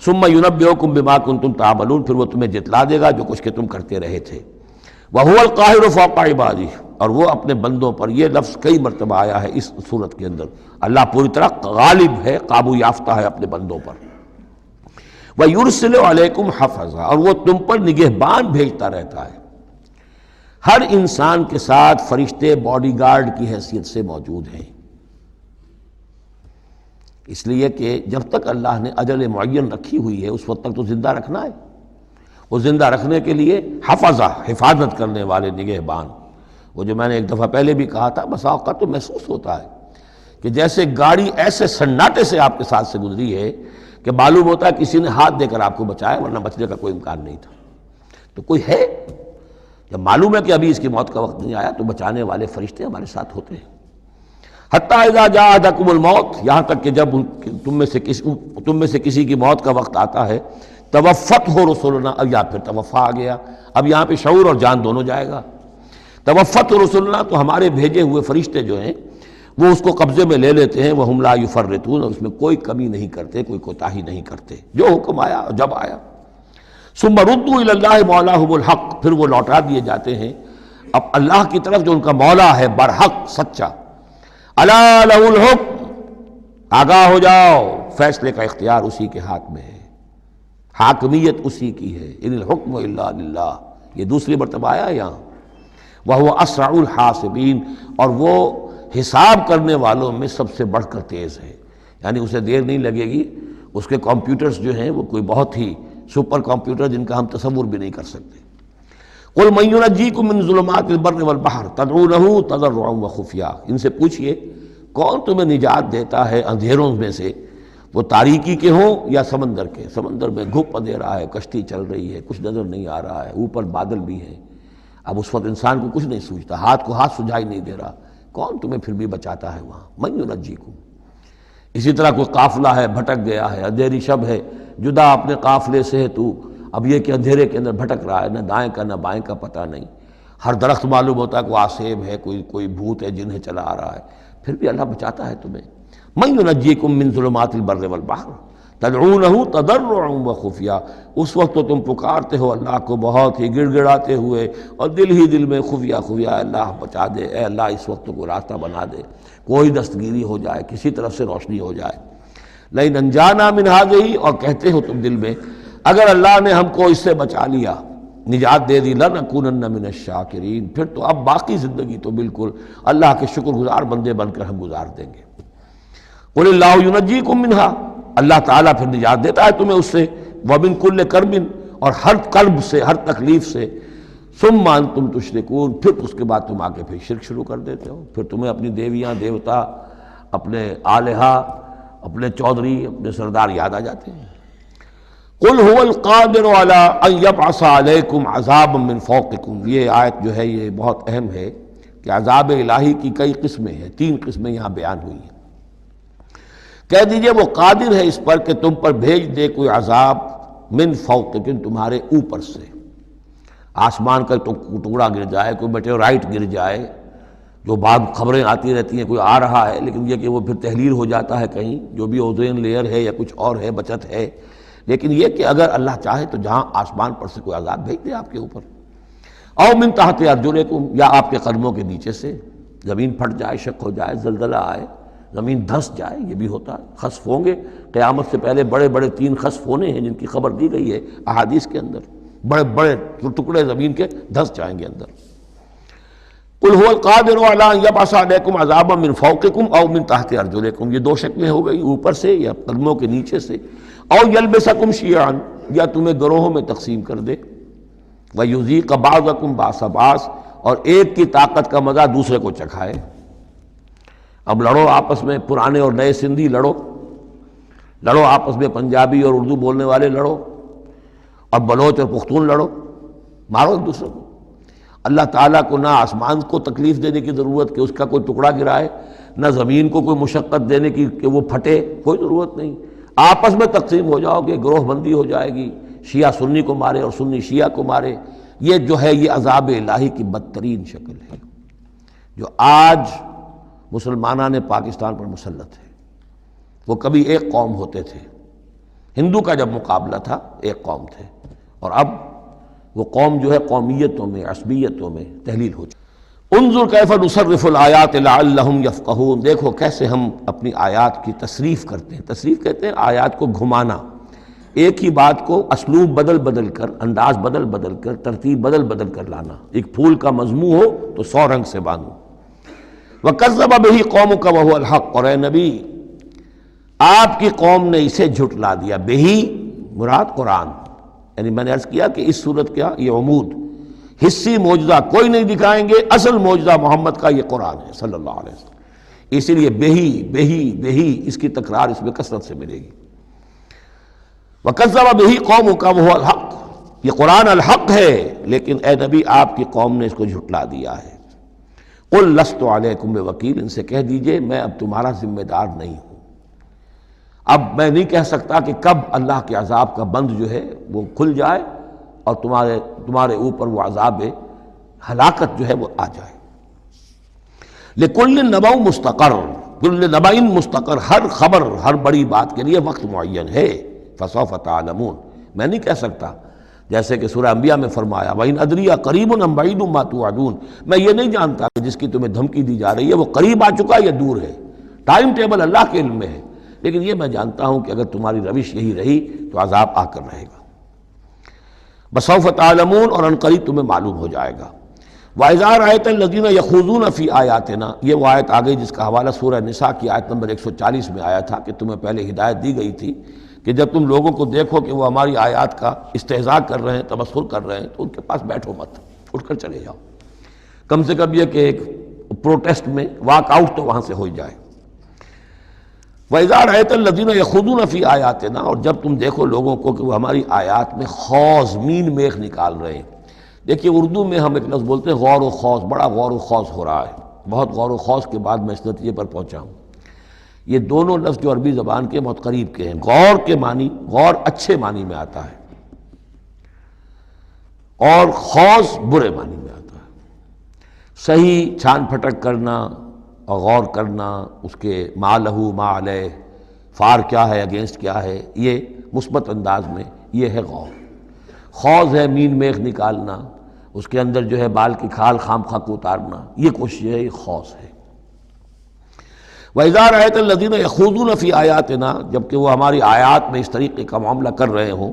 ثُمَّ يُنَبِّئُكُم بِمَا كُنتُمْ تَعْمَلُونَ، پھر وہ تمہیں جتلا دے گا جو کچھ کہ تم کرتے رہے تھے۔ وَهُوَ الْقَاهِرُ فَوْقَ عِبَادِهِ، اور وہ اپنے بندوں پر، یہ لفظ کئی مرتبہ آیا ہے اس صورت کے اندر، اللہ پوری طرح غالب ہے، قابو یافتہ ہے اپنے بندوں پر۔ وَيُرْسِلُ عَلَيْكُمْ حَفَظًا، اور وہ تم پر نگہبان بھیجتا رہتا ہے۔ ہر انسان کے ساتھ فرشتے باڈی گارڈ کی حیثیت سے موجود ہیں، اس لیے کہ جب تک اللہ نے اجل معین رکھی ہوئی ہے اس وقت تک تو زندہ رکھنا ہے۔ وہ زندہ رکھنے کے لیے حفظہ، حفاظت کرنے والے نگہبان، وہ جو میں نے ایک دفعہ پہلے بھی کہا تھا، بسا اوقات تو محسوس ہوتا ہے کہ جیسے گاڑی ایسے سناٹے سے آپ کے ساتھ سے گزری ہے کہ معلوم ہوتا ہے کسی نے ہاتھ دے کر آپ کو بچایا، ورنہ بچنے کا کوئی امکان نہیں تھا۔ تو کوئی ہے، جب معلوم ہے کہ ابھی اس کی موت کا وقت نہیں آیا تو بچانے والے فرشتے ہمارے ساتھ ہوتے ہیں۔ حتیٰ اذا جاء احدکم الموت، یہاں تک کہ جب تم میں سے کسی کی موت کا وقت آتا ہے، توفتہ رسلنا، اب یا پھر توفا آ گیا، اب یہاں پہ شعور اور جان دونوں جائے گا۔ توفتہ رسلنا، تو ہمارے بھیجے ہوئے فرشتے جو ہیں وہ اس کو قبضے میں لے لیتے ہیں، وہم لا یفرطون، اس میں کوئی کمی نہیں کرتے، کوئی کوتاہی نہیں کرتے، جو حکم آیا جب آیا۔ ثم ردوا الی اللہ مولاہم الحق، پھر وہ لوٹا دیے جاتے ہیں اب اللہ کی طرف جو ان کا مولا ہے برحق، سچا۔ الا لہ الحکم، آگاہ ہو جاؤ، فیصلے کا اختیار اسی کے ہاتھ میں ہے، حاکمیت اسی کی ہے۔ ان الحکم الا للہ، یہ دوسری مرتبہ آیا یہاں۔ وہو اسرع الحاسبین، اور وہ حساب کرنے والوں میں سب سے بڑھ کر تیز ہے، یعنی اسے دیر نہیں لگے گی۔ اس کے کمپیوٹرز جو ہیں وہ کوئی بہت ہی سپر کمپیوٹر جن کا ہم تصور بھی نہیں کر سکتے۔ قل من ینجیکم من ظلمات البر والبحر تدعونہ تضرعا وخفیا، ان سے پوچھئے کون تمہیں نجات دیتا ہے اندھیروں میں سے، وہ تاریکی کے ہوں یا سمندر کے۔ سمندر میں گھپ اندھیرا ہے، کشتی چل رہی ہے، کچھ نظر نہیں آ رہا ہے، اوپر بادل بھی ہیں، اب اس وقت انسان کو کچھ نہیں سوچتا، ہاتھ کو ہاتھ سجھائی نہیں دے رہا، کون تمہیں پھر بھی بچاتا ہے وہاں؟ من ینجیکم۔ اسی طرح کوئی قافلہ ہے بھٹک گیا ہے، اندھیری شب ہے، جدا اپنے قافلے سے ہے تو، اب یہ کہ اندھیرے کے اندر بھٹک رہا ہے، نہ دائیں کا نہ بائیں کا پتہ نہیں، ہر درخت معلوم ہوتا ہے کوئی آسیب ہے، کوئی بھوت ہے جنہیں چلا آ رہا ہے، پھر بھی اللہ بچاتا ہے تمہیں۔ من ینجیکم من ظلمات البر والبحر تدعونہ تضرعا وخفیا، اس وقت تو تم پکارتے ہو اللہ کو بہت ہی گڑ گڑاتے ہوئے اور دل ہی دل میں خفیہ خفیہ، اللہ بچا دے، اے اللہ اس وقت کو راستہ بنا دے، کوئی دستگیری ہو جائے، کسی طرف سے روشنی ہو جائے۔ لئن انجانا من ہذہ، اور کہتے ہو تم دل میں اگر اللہ نے ہم کو اس سے بچا لیا، نجات دے دی لنکونن من الشاکرین، پھر تو اب باقی زندگی تو بالکل اللہ کے شکر گزار بندے بن کر ہم گزار دیں گے۔ قل اللہ ینجیکم منہا، اللہ تعالیٰ پھر نجات دیتا ہے تمہیں اس سے، ومن کل کرب، اور ہر کرب سے، ہر تکلیف سے، ثم انتم تشرکون، پھر اس کے بعد تم آگے پھر شرک شروع کر دیتے ہو، پھر تمہیں اپنی دیویاں دیوتا، اپنے آلہہ، اپنے چودھری، اپنے سردار یاد آ جاتے ہیں۔ قل هو القادر على ان يبعث عليكم عذابا من فوقكم، یہ آیت جو ہے یہ بہت اہم ہے کہ عذاب الہی کی کئی قسمیں ہیں، 3 قسمیں یہاں بیان ہوئی ہیں۔ کہہ دیجئے وہ قادر ہے اس پر کہ تم پر بھیج دے کوئی عذاب من فوقکم، تمہارے اوپر سے، آسمان کا ٹکڑا گر جائے، کوئی میٹیورائٹ گر جائے، جو بعض خبریں آتی رہتی ہیں کوئی آ رہا ہے، لیکن یہ کہ وہ پھر تحلیل ہو جاتا ہے کہیں، جو بھی اوزون لیئر ہے یا کچھ اور ہے بچت ہے، لیکن یہ کہ اگر اللہ چاہے تو جہاں آسمان پر سے کوئی عذاب بھیج دے آپ کے اوپر، او من تحت ارجلکم، یا آپ کے قدموں کے نیچے سے، زمین پھٹ جائے، شق ہو جائے، زلزلہ آئے، زمین دھس جائے، یہ بھی ہوتا ہے، خسف ہوں گے، قیامت سے پہلے بڑے بڑے 3 خسف ہونے ہیں جن کی خبر دی گئی ہے احادیث کے اندر، بڑے بڑے ٹکڑے زمین کے دھس جائیں گے اندر۔ قل هو القادر على ان يبعث عليكم عذابا من فوقكم او من تحت ارجلكم، یہ 2 شکلیں ہو گئی، اوپر سے یا قدموں کے نیچے سے، او يلبسكم شيعا، یا تمہیں گروہوں میں تقسیم کر دے، ويذيق بعضكم باس بعض، اور ایک کی طاقت کا مزہ دوسرے کو چکھائے۔ اب لڑو آپس میں، پرانے اور نئے سندھی لڑو آپس میں، پنجابی اور اردو بولنے والے لڑو، اور بلوچ اور پختون لڑو، مارو ایک دوسرے کو۔ اللہ تعالیٰ کو نہ آسمان کو تکلیف دینے کی ضرورت کہ اس کا کوئی ٹکڑا گرائے، نہ زمین کو کوئی مشقت دینے کی کہ وہ پھٹے، کوئی ضرورت نہیں، آپس میں تقسیم ہو جاؤ گے، گروہ بندی ہو جائے گی، شیعہ سنی کو مارے اور سنی شیعہ کو مارے۔ یہ جو ہے یہ عذاب الہی کی بدترین شکل ہے جو آج مسلمانان پاکستان پر مسلط ہے۔ وہ کبھی ایک قوم ہوتے تھے، ہندو کا جب مقابلہ تھا ایک قوم تھے، اور اب وہ قوم جو ہے قومیتوں میں، عصبیتوں میں تحلیل ہو چکی۔ انظر کیف نصرف الآیات لعلہم یفقہون، دیکھو کیسے ہم اپنی آیات کی تصریف کرتے ہیں، تصریف کہتے ہیں آیات کو گھمانا، ایک ہی بات کو اسلوب بدل بدل کر، انداز بدل بدل کر، ترتیب بدل بدل کر لانا، ایک پھول کا مضمون ہو تو 100 رنگ سے باندھو۔ وَكَذَّبَ بِهِ قَوْمُكَ وَهُوَ الْحَقُّ، اور اے نبی آپ کی قوم نے اسے جھٹلا دیا، بہی مراد قرآن، یعنی میں نے عرض کیا کہ اس صورت کیا یہ عمود، حصی معجزہ کوئی نہیں دکھائیں گے، اصل معجزہ محمد کا یہ قرآن ہے صلی اللہ علیہ وسلم، اسی لیے بہی بہی بہی اس کی تکرار اس میں کثرت سے ملے گی۔ وَكَذَّبَ بِهِ قَوْمُكَ وَهُوَ الْحَقُّ، یہ قرآن الحق ہے، لیکن اے نبی آپ کی قوم نے اس کو جھٹلا دیا ہے۔ قُلْ لَسْتُ عَلَيْكُمْ بِوَكِيلٍ، ان سے کہہ دیجئے میں اب تمہارا ذمہ دار نہیں ہوں، اب میں نہیں کہہ سکتا کہ کب اللہ کے عذاب کا بند جو ہے وہ کھل جائے اور تمہارے اوپر وہ عذاب ہلاکت جو ہے وہ آ جائے۔ لِكُلِّ نَبَوْ مُسْتَقَرٌ، كُلِّ نَبَإٍ مُسْتَقَرٌ، ہر خبر، ہر بڑی بات کے لیے وقت معین ہے، فَسَوْفَ تَعْلَمُونَ، میں نہیں کہہ سکتا، جیسے کہ سورہ انبیاء میں فرمایا وَإِنْ أَدْرِيَ قَرِيبٌ أَمْ بَعِيدٌ مَا تُوعَدُونَ، میں یہ نہیں جانتا کہ جس کی تمہیں دھمکی دی جا رہی ہے وہ قریب آ چکا یا دور ہے، ٹائم ٹیبل اللہ کے علم میں ہے، لیکن یہ میں جانتا ہوں کہ اگر تمہاری روش یہی رہی تو عذاب آ کر رہے گا۔ بسوف تعلمون، اور ان قریب تمہیں معلوم ہو جائے گا۔ وَإِذَا رَأَيْتَ الَّذِينَ يَخُوضُونَ فِي آيَاتِنَا، یہ وہ آیت آ گئی جس کا حوالہ سورہ نساء کی آیت نمبر 140 میں آیا تھا کہ تمہیں پہلے ہدایت دی گئی تھی کہ جب تم لوگوں کو دیکھو کہ وہ ہماری آیات کا استہزاء کر رہے ہیں، تبصر کر رہے ہیں، تو ان کے پاس بیٹھو مت، اٹھ کر چلے جاؤ، کم سے کم یہ کہ ایک پروٹیسٹ میں واک آؤٹ تو وہاں سے ہو جائے۔ وَإِذَا رَأَيْتَ الَّذِينَ يَخُوضُونَ فِي آيَاتِنَا، اور جب تم دیکھو لوگوں کو کہ وہ ہماری آیات میں خوض، مین میخ نکال رہے ہیں۔ دیکھیے اردو میں ہم ایک لفظ بولتے ہیں غور و خوض، بڑا غور و خوض ہو رہا ہے، بہت غور و خوض کے بعد میں اس نتیجے پر پہنچا ہوں۔ یہ دونوں لفظ جو عربی زبان کے بہت قریب کے ہیں، غور کے معنی، غور اچھے معنی میں آتا ہے، اور خوض برے معنی میں آتا ہے۔ صحیح چھان پھٹک کرنا اور غور کرنا، اس کے ما لہو ما علیہ، فار کیا ہے، اگینسٹ کیا ہے، یہ مثبت انداز میں یہ ہے غور۔ خوض ہے مین میخ نکالنا، اس کے اندر جو ہے بال کی کھال خام خواہ کو اتارنا، یہ کوشش ہے، یہ خوض ہے۔ وَإِذَا رَأَيْتَ الَّذِينَ يَخُوضُونَ فِي آيَاتِنَا، جبکہ وہ ہماری آیات میں اس طریقے کا معاملہ کر رہے ہوں،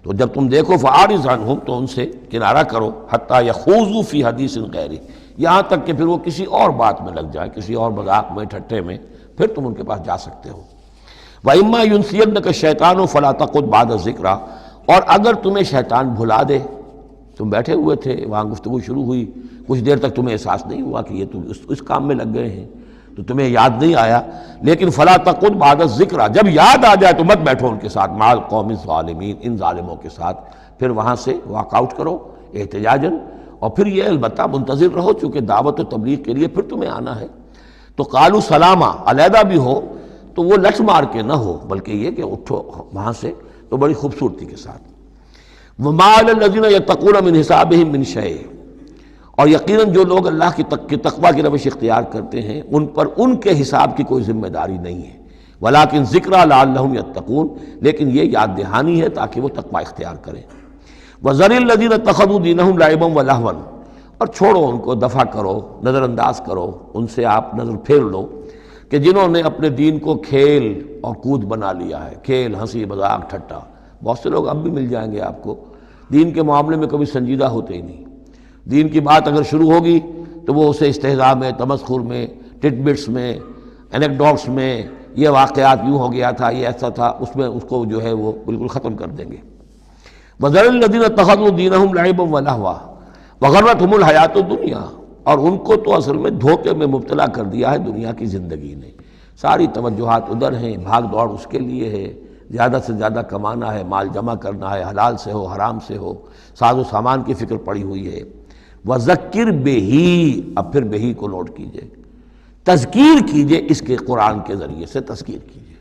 تو جب تم دیکھو فاعرض عنہم، تو ان سے کنارہ کرو، حتی یخوضوا فی حدیث غیرہ، یہاں تک کہ پھر وہ کسی اور بات میں لگ جائے، کسی اور مذاق میں، ٹھٹے میں، پھر تم ان کے پاس جا سکتے ہو۔ وَإِمَّا يُنْسِيَنَّكَ الشَّيْطَانُ فَلَا تَقْعُدْ بَعْدَ الذِّكْرَىٰ، اور اگر تمہیں شیطان بھلا دے، تم بیٹھے ہوئے تھے وہاں، گفتگو شروع ہوئی، کچھ دیر تک تمہیں احساس نہیں ہوا کہ یہ تم اس کام میں لگ گئے ہیں، تو تمہیں یاد نہیں آیا، لیکن فَلَا تَقْعُدْ بَعْدَ الذِّكْرَىٰ، جب یاد آ جائے تو مت بیٹھو ان کے ساتھ، مع القوم الظالمین، ان ظالموں کے ساتھ، پھر وہاں سے واک آؤٹ کرو احتجاجاً، اور پھر یہ البتہ منتظر رہو، چونکہ دعوت و تبلیغ کے لیے پھر تمہیں آنا ہے۔ تو قالوا سلاما، علیحدہ بھی ہو تو وہ لٹ مار کے نہ ہو، بلکہ یہ کہ اٹھو وہاں سے تو بڑی خوبصورتی کے ساتھ۔ وَمَا عَلَى الَّذِينَ يَتَّقُونَ مِنْ حِسَابِهِم مِّن شَيْءٍ، اور یقیناً جو لوگ اللہ کی تقویٰ کی روش اختیار کرتے ہیں ان پر ان کے حساب کی کوئی ذمہ داری نہیں ہے، وَلَٰكِنْ ذِكْرَىٰ لَعَلَّهُمْ يَتَّقُونَ، لیکن یہ یاد دہانی ہے تاکہ وہ تقویٰ اختیار کریں۔ وَذَرِ الَّذِينَ اتَّخَذُوا دِينَهُمْ لَعِبًا وَلَهْوًا، اور چھوڑو ان کو، دفع کرو، نظر انداز کرو، ان سے آپ نظر پھیر لو کہ جنہوں نے اپنے دین کو کھیل اور کود بنا لیا ہے، کھیل، ہنسی مذاق، ٹھٹا۔ بہت سے لوگ اب بھی مل جائیں گے آپ کو دین کے معاملے میں کبھی سنجیدہ ہوتے ہی نہیں، دین کی بات اگر شروع ہوگی تو وہ اسے استہزاء میں، تمسخر میں، ٹٹ بٹس میں، انیکڈوٹس میں، یہ واقعات یوں ہو گیا تھا، یہ ایسا تھا، اس میں اس کو جو ہے وہ بالکل ختم کر دیں گے۔ وَذَرِ الَّذِينَ اتَّخَذُوا دِينَهُمْ لَعِبًا وَلَهْوًا وَغَرَّتْهُمُ الْحَيَاةُ الدُّنْيَا، اور ان کو تو اصل میں دھوکے میں مبتلا کر دیا ہے دنیا کی زندگی نے، ساری توجہات ادھر ہیں، بھاگ دوڑ اس کے لیے ہے، زیادہ سے زیادہ کمانا ہے، مال جمع کرنا ہے، حلال سے ہو حرام سے ہو، ساز و سامان کی فکر پڑی ہوئی ہے۔ وَذَكِّرْ بِهِ، اب پھر بہی کو نوٹ کیجئے، تذکیر کیجئے، اس کے قرآن کے ذریعے سے تذکیر کیجئے،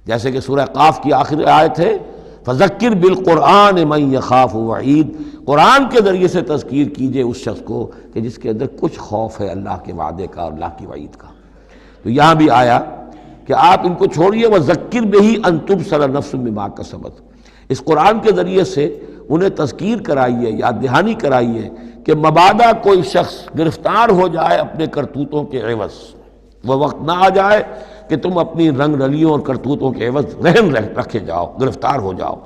جیسے کہ سورہ قاف کی آخری آیت ہے فَذَكِّرْ بِالْقُرْآنِ مَنْ يَخَافُ وَعِيدٍ، قرآن کے ذریعے سے تذکیر کیجئے اس شخص کو کہ جس کے اندر کچھ خوف ہے اللہ کے وعدے کا اور اللہ کی وعید کا۔ تو یہاں بھی آیا کہ آپ ان کو چھوڑیے، وَذَكِّرْ بِهِ أَن تُبْصَرَ نَفْسٌ بِمَا كَسَبَتْ، اس قرآن کے ذریعے سے انہیں تذکیر کرائیے، یاد دہانی کرائیے کہ مبادا کوئی شخص گرفتار ہو جائے اپنے کرتوتوں کے عوض، وہ وقت نہ آ جائے کہ تم اپنی رنگ رلیوں اور کرتوتوں کے عوض رہن رکھے جاؤ، گرفتار ہو جاؤ۔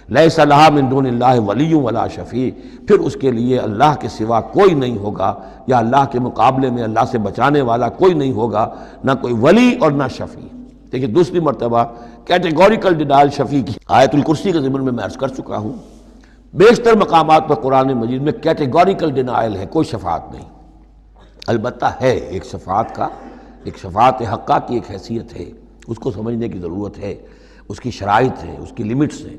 لیس لہا من دون اللہ ولی ولا شفیع، پھر اس کے لیے اللہ کے سوا کوئی نہیں ہوگا، یا اللہ کے مقابلے میں اللہ سے بچانے والا کوئی نہیں ہوگا، نہ کوئی ولی اور نہ شفیع۔ دیکھیے دوسری مرتبہ کیٹیگوریکل ڈینائل شفیع کی آیت الکرسی کے ضمن میں عرض کر چکا ہوں، بیشتر مقامات پر قرآن مجید میں کیٹیگوریکل ڈینائل ہے، کوئی شفاعت نہیں۔ البتہ ہے ایک شفاعت کا، ایک شفاعت حقہ کی ایک حیثیت ہے، اس کو سمجھنے کی ضرورت ہے، اس کی شرائط ہے، اس کی لیمٹس ہیں۔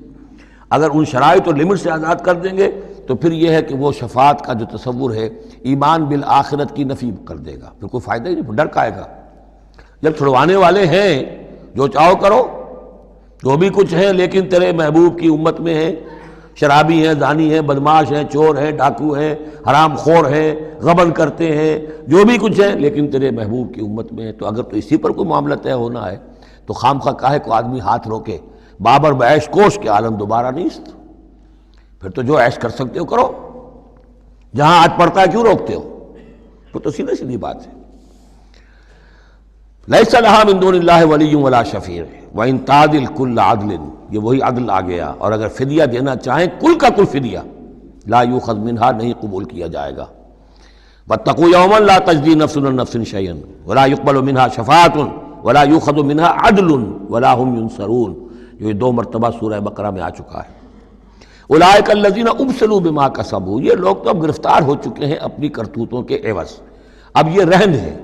اگر ان شرائط اور لیمٹ سے آزاد کر دیں گے تو پھر یہ ہے کہ وہ شفاعت کا جو تصور ہے ایمان بالآخرت کی نفی کر دے گا، پھر کوئی فائدہ ہی نہیں، ڈر کا آئے گا۔ جب چھڑوانے والے ہیں جو چاہو کرو، جو بھی کچھ ہے، لیکن تیرے محبوب کی امت میں ہے، شرابی ہیں، زانی ہیں، بدماش ہیں، چور ہیں، ڈاکو ہیں، حرام خور ہیں، غبن کرتے ہیں، جو بھی کچھ ہے، لیکن تیرے محبوب کی امت میں ہے، تو اگر تو اسی پر کوئی معاملہ طے ہونا ہے تو خام خواہ کاہے کو آدمی ہاتھ روکے، بابر بعیش کوش کے عالم دوبارہ نیست، پھر تو جو عیش کر سکتے ہو کرو، جہاں ہاتھ پڑتا ہے کیوں روکتے ہو؟ وہ تو سیدھی سیدھی بات ہے۔ لیس لہا من دون اللہ ولی ولا شفیع وان تعدل کل عدل، یہ وہی عدل آ گیا، اور اگر فدیہ دینا چاہیں کل کا کل فدیہ، لا یؤخذ منہا، نہیں قبول کیا جائے گا۔ واتقوا یوما لا تجزی نفس عن نفس شیئا ولا يقبل منها شفاعۃ ولا یؤخذ منها عدل ولا هم ينصرون، جو یہ 2 مرتبہ سورہ بقرہ میں آ چکا ہے۔ اولئک الذین ابسلوا بما کسبوا، یہ لوگ تو اب گرفتار ہو چکے ہیں اپنی کرتوتوں کے عوض، اب یہ رہن ہے۔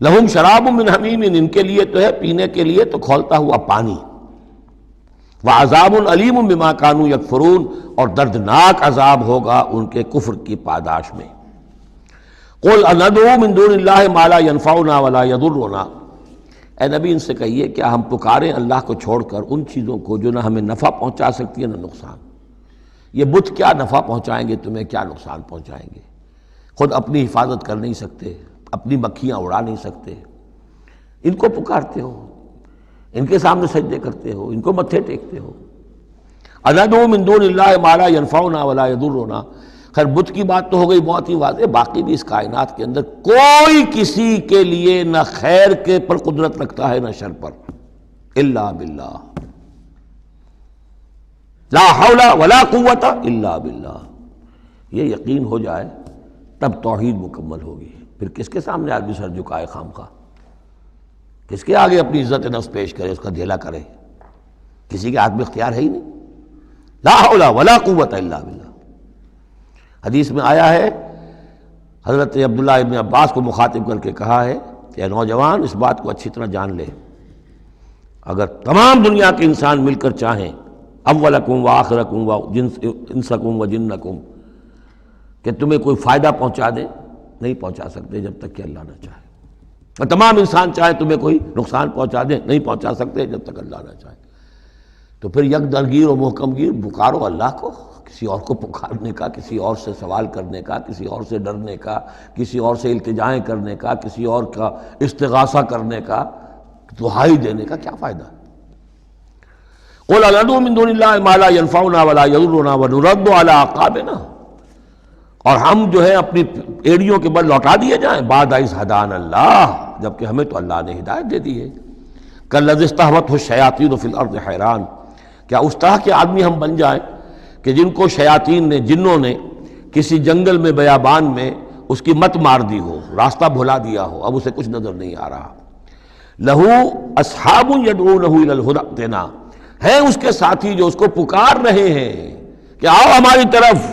لہم شراب من حمیم، ان کے لیے تو ہے پینے کے لیے تو کھولتا ہوا پانی، وعذاب علیم بما کانوا یکفرون، اور دردناک عذاب ہوگا ان کے کفر کی پاداش میں۔ قل اندعو من دون اللہ ما لا ينفعنا ولا يضرنا، اے نبی ان سے کہیے کیا ہم پکاریں اللہ کو چھوڑ کر ان چیزوں کو جو نہ ہمیں نفع پہنچا سکتی ہے نہ نقصان؟ یہ بت کیا نفع پہنچائیں گے تمہیں، کیا نقصان پہنچائیں گے؟ خود اپنی حفاظت کر نہیں سکتے، اپنی مکھیاں اڑا نہیں سکتے، ان کو پکارتے ہو، ان کے سامنے سجدے کرتے ہو، ان کو متھے ٹیکتے ہو۔ اندعو من دون اللہ ما لا ينفعنا ولا يضرنا، خیر بت کی بات تو ہو گئی بہت ہی واضح، باقی بھی اس کائنات کے اندر کوئی کسی کے لیے نہ خیر کے پر قدرت رکھتا ہے نہ شر پر، الا باللہ۔ لا حول ولا قوت الا باللہ، یہ یقین ہو جائے تب توحید مکمل ہوگی۔ پھر کس کے سامنے آدمی سر جھکائے خام خواہ، کس کے آگے اپنی عزت نفس پیش کرے، اس کا دھیلا کرے؟ کسی کے ہاتھ میں اختیار ہے ہی نہیں۔ لا حول ولا قوت الا باللہ۔ حدیث میں آیا ہے، حضرت عبداللہ ابن عباس کو مخاطب کر کے کہا ہے کہ اے نوجوان، اس بات کو اچھی طرح جان لے، اگر تمام دنیا کے انسان مل کر چاہیں، اولکم و آخرکم و انسکم و جنکم، کہ تمہیں کوئی فائدہ پہنچا دے، نہیں پہنچا سکتے جب تک کہ اللہ نہ چاہے، اور تمام انسان چاہے تمہیں کوئی نقصان پہنچا دے، نہیں پہنچا سکتے جب تک اللہ نہ چاہے۔ تو پھر یک درگیر و محکم گیر پکارو اللہ کو، کسی اور کو پکارنے کا، کسی اور سے سوال کرنے کا، کسی اور سے ڈرنے کا، کسی اور سے التجائیں کرنے کا، کسی اور کا استغاثہ کرنے کا، دہائی دینے کا کیا فائدہ؟ قُلْ أَنَدْعُو مِن دُونِ اللَّهِ مَا لَا يَنفَعُنَا وَلَا يَضُرُّنَا وَنُرَدُّ عَلَىٰ أَعْقَابِنَا، اور ہم جو ہے اپنی ایڑیوں کے بل لوٹا دیے جائیں، بعد اذ ہدانا اللہ، جبکہ ہمیں تو اللہ نے ہدایت دے دی ہے۔ کالذی استہوتہ الشیاطین فی الارض حیران، کیا اس طرح کے آدمی ہم بن جائیں کہ جن کو شیاطین نے، جنوں نے کسی جنگل میں، بیابان میں اس کی مت مار دی ہو، راستہ بھلا دیا ہو، اب اسے کچھ نظر نہیں آ رہا۔ لہو اصحاب یدعونہ الی الہدی ائتنا، ہیں اس کے ساتھی جو اس کو پکار رہے ہیں کہ آؤ ہماری طرف،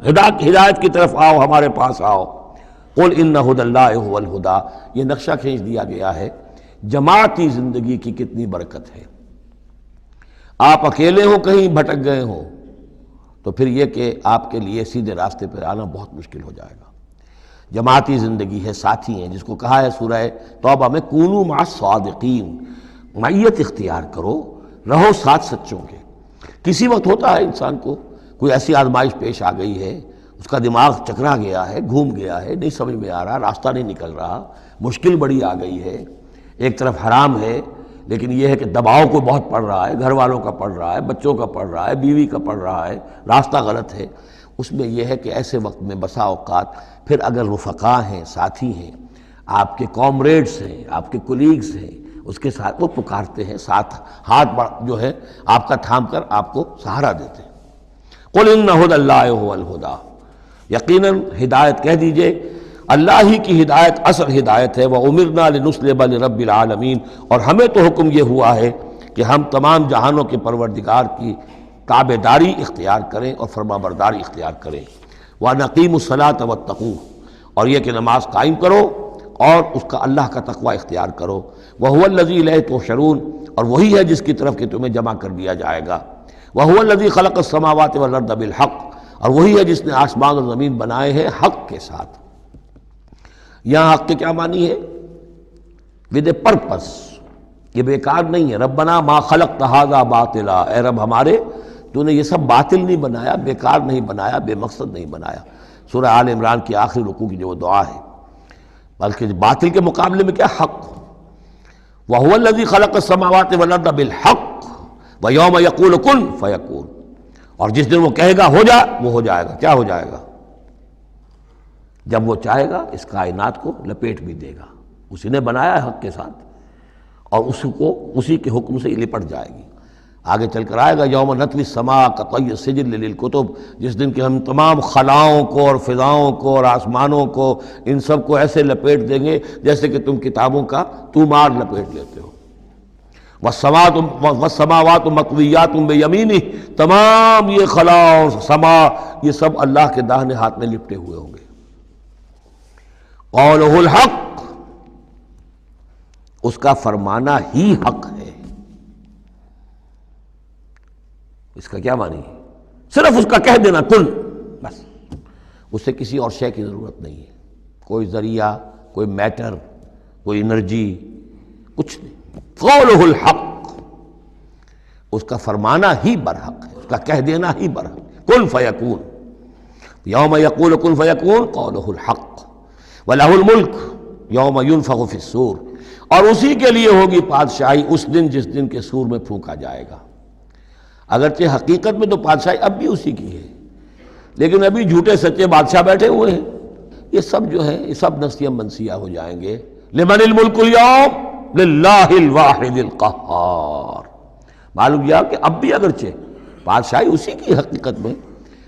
ہدایت کی طرف آؤ، ہمارے پاس آؤ۔ قل ان ھدی اللہ ھو الھدی، یہ نقشہ کھینچ دیا گیا ہے جماعتی زندگی کی کتنی برکت ہے۔ آپ اکیلے ہوں، کہیں بھٹک گئے ہوں، تو پھر یہ کہ آپ کے لیے سیدھے راستے پر آنا بہت مشکل ہو جائے گا۔ جماعتی زندگی ہے، ساتھی ہیں، جس کو کہا ہے سورہ توبہ میں کونوا مع الصادقین، معیت اختیار کرو، رہو ساتھ سچوں کے۔ کسی وقت ہوتا ہے انسان کو کوئی ایسی آزمائش پیش آ گئی ہے، اس کا دماغ چکرا گیا ہے، گھوم گیا ہے، نہیں سمجھ میں آ رہا، راستہ نہیں نکل رہا، مشکل بڑی آ گئی ہے، ایک طرف حرام ہے، لیکن یہ ہے کہ دباؤ کو بہت پڑ رہا ہے، گھر والوں کا پڑ رہا ہے، بچوں کا پڑ رہا ہے، بیوی کا پڑ رہا ہے، راستہ غلط ہے۔ اس میں یہ ہے کہ ایسے وقت میں بسا اوقات پھر اگر رفقا ہیں، ساتھی ہیں، آپ کے کامریڈز ہیں، آپ کے کولیگز ہیں، اس کے ساتھ وہ پکارتے ہیں، ساتھ ہاتھ جو ہے آپ کا تھام کر آپ کو سہارا دیتے ہیں۔ قل ان ھدی اللہ ھو الھدی، یقیناً ہدایت کہہ دیجئے اللہ ہی کی ہدایت اصل ہدایت ہے۔ وَأُمِرْنَا لِنُسْلِمَ لِرَبِّ الْعَالَمِينَ، اور ہمیں تو حکم یہ ہوا ہے کہ ہم تمام جہانوں کے پروردگار کی تابع داری اختیار کریں اور فرما برداری اختیار کریں۔ وَنَقِيمُ الصَّلَاةَ وَاتَّقُوهُ، اور یہ کہ نماز قائم کرو اور اس کا اللہ کا تقوی اختیار کرو۔ وَهُوَ الَّذِي إِلَيْهِ تُحْشَرُونَ، اور وہی ہے جس کی طرف کہ تمہیں جمع کر دیا جائے گا۔ وَهُوَ الَّذِي خَلَقَ السَّمَاوَاتِ وَالْأَرْضَ بِالْحَقِّ، اور وہی ہے جس نے آسمان اور زمین بنائے ہیں حق کے ساتھ۔ یہاں حق کے کیا معنی ہے؟ ود اے پرپس، یہ بیکار نہیں ہے۔ ربنا ما خلقت ھذا باطلا، اے رب ہمارے، تو نے یہ سب باطل نہیں بنایا، بیکار نہیں بنایا، بے مقصد نہیں بنایا۔ سورہ آل عمران کی آخری رکوع کی جو وہ دعا ہے، بلکہ باطل کے مقابلے میں کیا؟ حق۔ وَهُوَ الَّذِي خَلَقَ السَّمَاوَاتِ وَالْأَرْضَ بِالْحَقِّ وَيَوْمَ يَقُولُ كُن فَيَكُونُ، اور جس دن وہ کہے گا ہو جا، وہ ہو جائے گا۔ کیا ہو جائے گا؟ جب وہ چاہے گا اس کائنات کو لپیٹ بھی دے گا، اسی نے بنایا ہے حق کے ساتھ، اور اس کو اسی کے حکم سے لپٹ جائے گی۔ آگے چل کر آئے گا یوم نطوی السماء کطی السجل للکتب، جس دن کہ ہم تمام خلاؤں کو اور فضاؤں کو اور آسمانوں کو، ان سب کو ایسے لپیٹ دیں گے جیسے کہ تم کتابوں کا طومار لپیٹ لیتے ہو۔ والسماوات مطویات بیمینہ، تمام یہ خلا اور سما یہ سب اللہ کے داہنے ہاتھ میں لپٹے ہوئے ہوں گے۔ قولہ الحق، اس کا فرمانا ہی حق ہے۔ اس کا کیا معنی ہے؟ صرف اس کا کہہ دینا کن، بس، اس سے کسی اور شے کی ضرورت نہیں ہے، کوئی ذریعہ، کوئی میٹر، کوئی انرجی، کچھ نہیں۔ قولہ الحق، اس کا فرمانا ہی برحق ہے، اس کا کہہ دینا ہی برحق ہے۔ کن فیکون، یوم یقول کن فیکون قولہ الحق۔ وَلَهُ الْمُلْكُ يَوْمَ يُنفَخُ فِي الصُّورِ، اور اسی کے لیے ہوگی بادشاہی اس دن جس دن کے سور میں پھونکا جائے گا۔ اگرچہ حقیقت میں تو بادشاہی اب بھی اسی کی ہے، لیکن ابھی جھوٹے سچے بادشاہ بیٹھے ہوئے ہیں۔ یہ سب جو ہے یہ سب نسیہ منسیہ ہو جائیں گے۔ لمن الملک اليوم للہ الواحد القہار۔ معلوم یہ کہ اب بھی اگرچہ بادشاہی اسی کی حقیقت میں،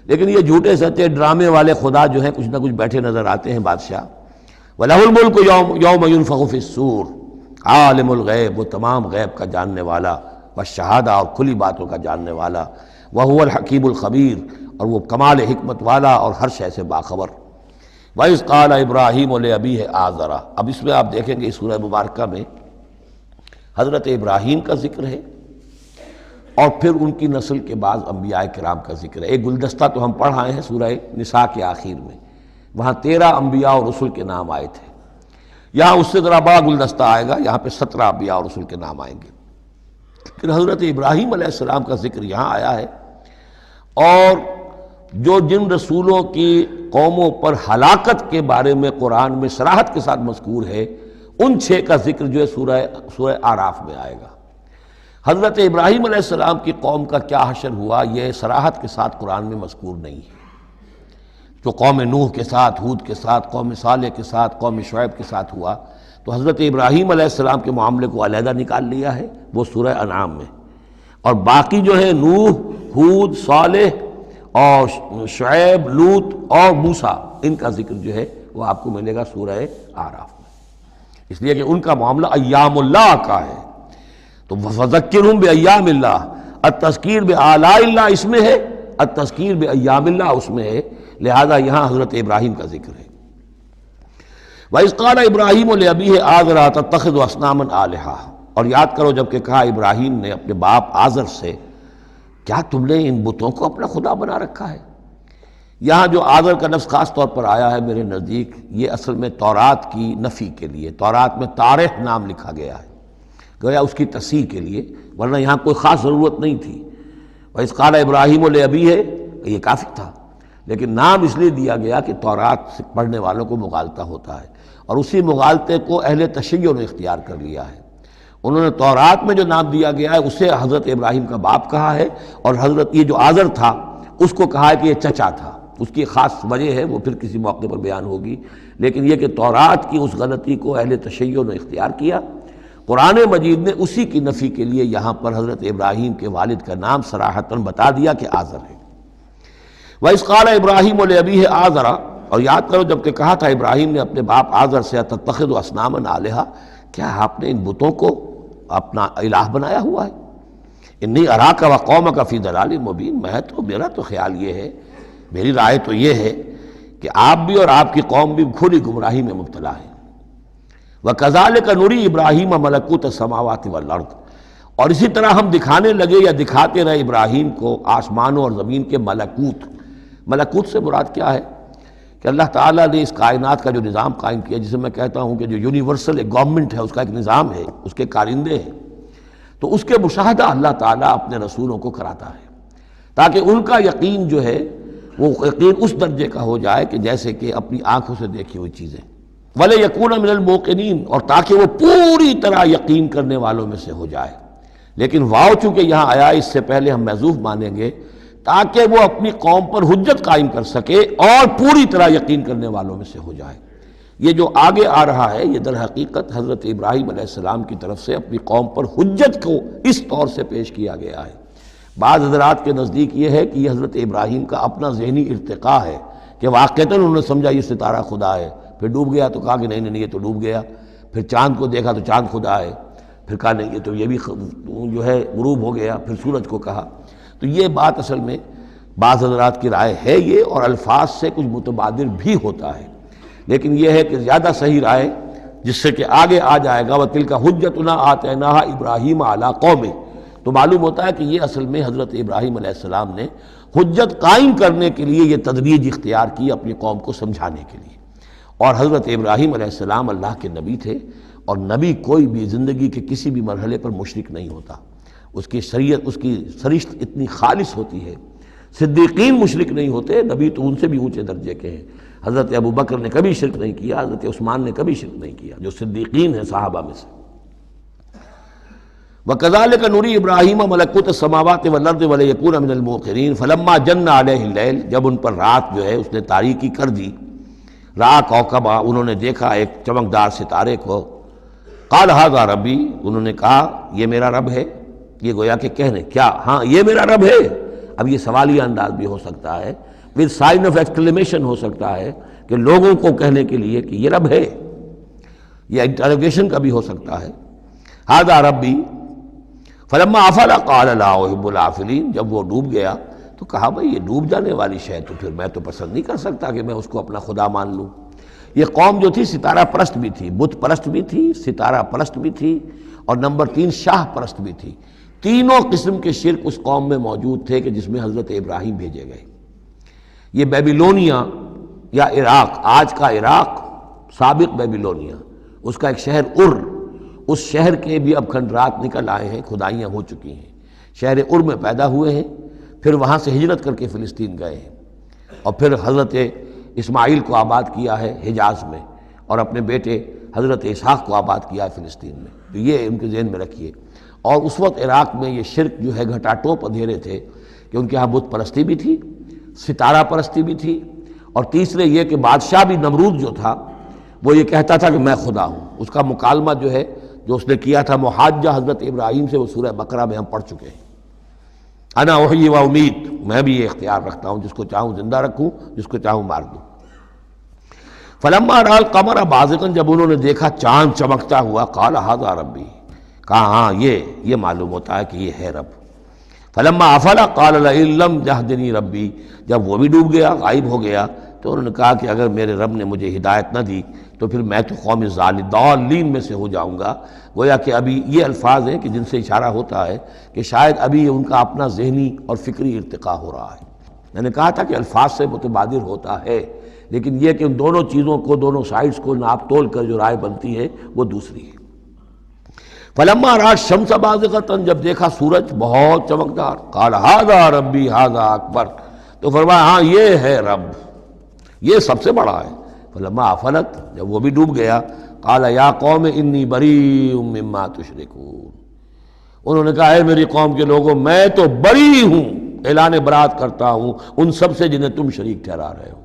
لیکن یہ جھوٹے سچے ڈرامے والے خدا جو ہیں کچھ نہ کچھ بیٹھے نظر آتے ہیں بادشاہ۔ وَلَهُ الْمُلْكُ يَوْمَ يُنفَخُ فِي الصُّورِ، عالم الغیب، وہ تمام غیب کا جاننے والا، والشہادہ، اور کھلی باتوں کا جاننے والا، وَهُوَ الْحَكِيمُ الْخَبِيرُ، اور وہ کمال حکمت والا اور ہر شے سے باخبر۔ وَإِذْ قَالَ إِبْرَاهِيمُ لِأَبِيهِ آزَرَ، اب اس میں آپ دیکھیں گے اس سورہ مبارکہ میں حضرت ابراہیم کا ذکر ہے اور پھر ان کی نسل کے بعض انبیاء کرام کا ذکر ہے۔ ایک گلدستہ تو ہم پڑھ آئے ہیں سورہ نساء کے آخر میں، وہاں 13 انبیاء اور رسل کے نام آئے تھے، یہاں اس سے ذرا بڑا گلدستہ آئے گا، یہاں پہ 17 انبیاء اور رسل کے نام آئیں گے۔ پھر حضرت ابراہیم علیہ السلام کا ذکر یہاں آیا ہے، اور جو جن رسولوں کی قوموں پر ہلاکت کے بارے میں قرآن میں صراحت کے ساتھ مذکور ہے، ان 6 کا ذکر جو ہے سورہ اعراف میں آئے گا۔ حضرت ابراہیم علیہ السلام کی قوم کا کیا حشر ہوا یہ صراحت کے ساتھ قرآن میں مذکور نہیں ہے، جو قوم نوح کے ساتھ، ہود کے ساتھ، قوم صالح کے ساتھ، قوم شعیب کے ساتھ ہوا، تو حضرت ابراہیم علیہ السلام کے معاملے کو علیحدہ نکال لیا ہے وہ سورہ انعام میں، اور باقی جو ہے نوح، ہود، صالح اور شعیب، لوط اور موسیٰ، ان کا ذکر جو ہے وہ آپ کو ملے گا سورہ اعراف میں، اس لیے کہ ان کا معاملہ ایام اللہ کا ہے۔ تو فذکرہم بایام اللہ، التذکیر بآلاء اللہ اس میں ہے، التذکیر بایام اللہ اس میں ہے، لہذا یہاں حضرت ابراہیم کا ذکر ہے۔ وَإِذْ قَالَ إِبْرَاهِيمُ لِأَبِيهِ آزَرَ أَتَتَّخِذُ أَصْنَامًا آلِهَةً، اور یاد کرو جب کہ کہا ابراہیم نے اپنے باپ آزر سے، کیا تم نے ان بتوں کو اپنا خدا بنا رکھا ہے؟ یہاں جو آزر کا لفظ خاص طور پر آیا ہے میرے نزدیک، یہ اصل میں تورات کی نفی کے لیے، تورات میں تارح نام لکھا گیا ہے، گویا اس کی تصحیح کے لیے، ورنہ یہاں کوئی خاص ضرورت نہیں تھی۔ وَإِذْ قَالَ إِبْرَاهِيمُ لِأَبِيهِ، یہ کافی تھا، لیکن نام اس لیے دیا گیا کہ تورات سے پڑھنے والوں کو مغالطہ ہوتا ہے، اور اسی مغالطے کو اہل تشیع نے اختیار کر لیا ہے۔ انہوں نے تورات میں جو نام دیا گیا ہے اسے حضرت ابراہیم کا باپ کہا ہے، اور حضرت یہ جو آزر تھا اس کو کہا ہے کہ یہ چچا تھا۔ اس کی خاص وجہ ہے وہ پھر کسی موقع پر بیان ہوگی، لیکن یہ کہ تورات کی اس غلطی کو اہل تشیع نے اختیار کیا، قرآن مجید نے اسی کی نفی کے لیے یہاں پر حضرت ابراہیم کے والد کا نام صراحتاً بتا دیا کہ آزر ہے۔ وَإِذْ قَالَ إِبْرَاهِيمُ لِأَبِيهِ آزَرَ، اور یاد کرو جب کہ کہا تھا ابراہیم نے اپنے باپ آزر سے، أَتَتَّخِذُ أَصْنَامًا آلِهَةً، کیا آپ نے ان بتوں کو اپنا الہ بنایا ہوا ہے؟ إِنِّي أَرَاكَ وَقَوْمَكَ فِي ضَلَالٍ مُبِينٍ، میرا تو خیال یہ ہے، میری رائے تو یہ ہے کہ آپ بھی اور آپ کی قوم بھی کھلی گمراہی میں مبتلا ہے۔ وَكَذَلِكَ نُرِي إِبْرَاهِيمَ مَلَكُوتَ السَّمَاوَاتِ وَالْأَرْضِ، اور اسی طرح ہم دکھانے لگے یا دکھاتے رہے ابراہیم کو آسمانوں اور زمین کے ملکوت۔ ملکوت سے مراد کیا ہے کہ اللہ تعالیٰ نے اس کائنات کا جو نظام قائم کیا، جسے میں کہتا ہوں کہ جو یونیورسل ایک گورنمنٹ ہے، اس کا ایک نظام ہے، اس کے کارندے ہیں، تو اس کے مشاہدہ اللہ تعالیٰ اپنے رسولوں کو کراتا ہے، تاکہ ان کا یقین جو ہے وہ یقین اس درجے کا ہو جائے کہ جیسے کہ اپنی آنکھوں سے دیکھی ہوئی چیزیں، وَلِيَكُونَ مِنَ الْمُوقِنِينَ، اور تاکہ وہ پوری طرح یقین کرنے والوں میں سے ہو جائے۔ لیکن واو چونکہ یہاں آیا، اس سے پہلے ہم محذوف مانیں گے تاکہ وہ اپنی قوم پر حجت قائم کر سکے اور پوری طرح یقین کرنے والوں میں سے ہو جائے۔ یہ جو آگے آ رہا ہے یہ در حقیقت حضرت ابراہیم علیہ السلام کی طرف سے اپنی قوم پر حجت کو اس طور سے پیش کیا گیا ہے۔ بعض حضرات کے نزدیک یہ ہے کہ یہ حضرت ابراہیم کا اپنا ذہنی ارتقاء ہے کہ واقعتاً انہوں نے سمجھا یہ ستارہ خدا ہے، پھر ڈوب گیا تو کہا کہ نہیں نہیں یہ تو ڈوب گیا، پھر چاند کو دیکھا تو چاند خدا ہے، پھر کہا نہیں یہ تو یہ بھی جو ہے غروب ہو گیا، پھر سورج کو کہا۔ تو یہ بات اصل میں بعض حضرات کی رائے ہے یہ، اور الفاظ سے کچھ متبادر بھی ہوتا ہے، لیکن یہ ہے کہ زیادہ صحیح رائے جس سے کہ آگے آ جائے گا وَتِلْكَ حُجَّتُنَا آتَيْنَاهَا إِبْرَاهِيمَ عَلَىٰ قَوْمِهِ، تو معلوم ہوتا ہے کہ یہ اصل میں حضرت ابراہیم علیہ السلام نے حجت قائم کرنے کے لیے یہ تدریج اختیار کی اپنی قوم کو سمجھانے کے لیے۔ اور حضرت ابراہیم علیہ السلام اللہ کے نبی تھے، اور نبی کوئی بھی زندگی کے کسی بھی مرحلے پر مشرک نہیں ہوتا، اس کی شریعت، اس کی سرشت اتنی خالص ہوتی ہے۔ صدیقین مشرک نہیں ہوتے، نبی تو ان سے بھی اونچے درجے کے ہیں۔ حضرت ابو بکر نے کبھی شرک نہیں کیا، حضرت عثمان نے کبھی شرک نہیں کیا، جو صدیقین ہیں صحابہ میں سے۔ وَكَذَلِكَ نُرِي إِبْرَاهِيمَ مَلَكُوتَ السَّمَاوَاتِ وَالْأَرْضِ وَلِيَكُونَ مِنَ الْمُوقِنِينَ فَلَمَّا جَنَّ عَلَيْهِ اللَّيْلُ، جب ان پر رات جو ہے اس نے تاریکی کر دی، رَأَىٰ كَوْكَبًا، انہوں نے دیکھا ایک چمکدار ستارے کو، قَالَ هَٰذَا رَبِّي، انہوں نے کہا یہ میرا رب ہے۔ یہ گویا کہ کہنے کیا، ہاں یہ میرا رب ہے۔ اب یہ سوالیہ انداز بھی ہو سکتا ہے، ود سائن آف ایکسکلیمیشن ہو سکتا ہے کہ لوگوں کو کہنے کے لیے کہ یہ رب ہے، یہ انٹروگیشن کا بھی ہو سکتا ہے۔ ھذا ربی فلما افل قال لا احب الافلین، جب وہ ڈوب گیا تو کہا بھائی یہ ڈوب جانے والی شے تو پھر میں تو پسند نہیں کر سکتا کہ میں اس کو اپنا خدا مان لوں۔ یہ قوم جو تھی ستارہ پرست بھی تھی، بت پرست بھی تھی، ستارہ پرست بھی تھی، اور نمبر 3 شاہ پرست بھی تھی۔ تینوں قسم کے شرک اس قوم میں موجود تھے کہ جس میں حضرت ابراہیم بھیجے گئے۔ یہ بیبیلونیا یا عراق، آج کا عراق، سابق بیبیلونیا، اس کا ایک شہر اس شہر کے بھی اب کھنڈرات نکل آئے ہیں، کھدائیاں ہو چکی ہیں۔ شہر میں پیدا ہوئے ہیں، پھر وہاں سے ہجرت کر کے فلسطین گئے ہیں، اور پھر حضرت اسماعیل کو آباد کیا ہے حجاز میں، اور اپنے بیٹے حضرت اسحاق کو آباد کیا ہے فلسطین میں۔ تو یہ ان کے ذہن میں رکھیے۔ اور اس وقت عراق میں یہ شرک جو ہے گھٹا ٹوپ اندھیرے تھے کہ ان کے ہاں بت پرستی بھی تھی، ستارہ پرستی بھی تھی، اور تیسرے یہ کہ بادشاہ بھی نمرود جو تھا وہ یہ کہتا تھا کہ میں خدا ہوں۔ اس کا مکالمہ جو ہے جو اس نے کیا تھا محاجہ حضرت ابراہیم سے، وہ سورہ بقرہ میں ہم پڑھ چکے ہیں۔ انا احیی و امید، میں بھی یہ اختیار رکھتا ہوں، جس کو چاہوں زندہ رکھوں، جس کو چاہوں مار دوں۔ فلما رأى القمر بازغا، جب انہوں نے دیکھا چاند چمکتا ہوا، قال ھذا ربی، کہا ہاں یہ معلوم ہوتا ہے کہ یہ ہے رب۔ فلما افل قال لئن لم يهدنی ربی، جب وہ بھی ڈوب گیا، غائب ہو گیا، تو انہوں نے کہا کہ اگر میرے رب نے مجھے ہدایت نہ دی تو پھر میں تو قوم ضالین میں سے ہو جاؤں گا۔ گویا کہ ابھی یہ الفاظ ہیں کہ جن سے اشارہ ہوتا ہے کہ شاید ابھی ان کا اپنا ذہنی اور فکری ارتقاء ہو رہا ہے۔ میں نے کہا تھا کہ الفاظ سے متبادر ہوتا ہے، لیکن یہ کہ ان دونوں چیزوں کو، دونوں سائڈز کو ناپ تول کر جو رائے بنتی ہے وہ دوسری ہے۔ فلما رأى الشمس بازغة، جب دیکھا سورج بہت چمکدار، قال ھذا ربی ھذا اکبر، تو فرمایا ہاں یہ ہے رب، یہ سب سے بڑا ہے۔ فلما افلت، جب وہ بھی ڈوب گیا، قال یا قوم انی بریء مما تشرکون، انہوں نے کہا اے میری قوم کے لوگوں، میں تو بری ہوں، اعلان برات کرتا ہوں ان سب سے جنہیں تم شریک ٹھہرا رہے ہو۔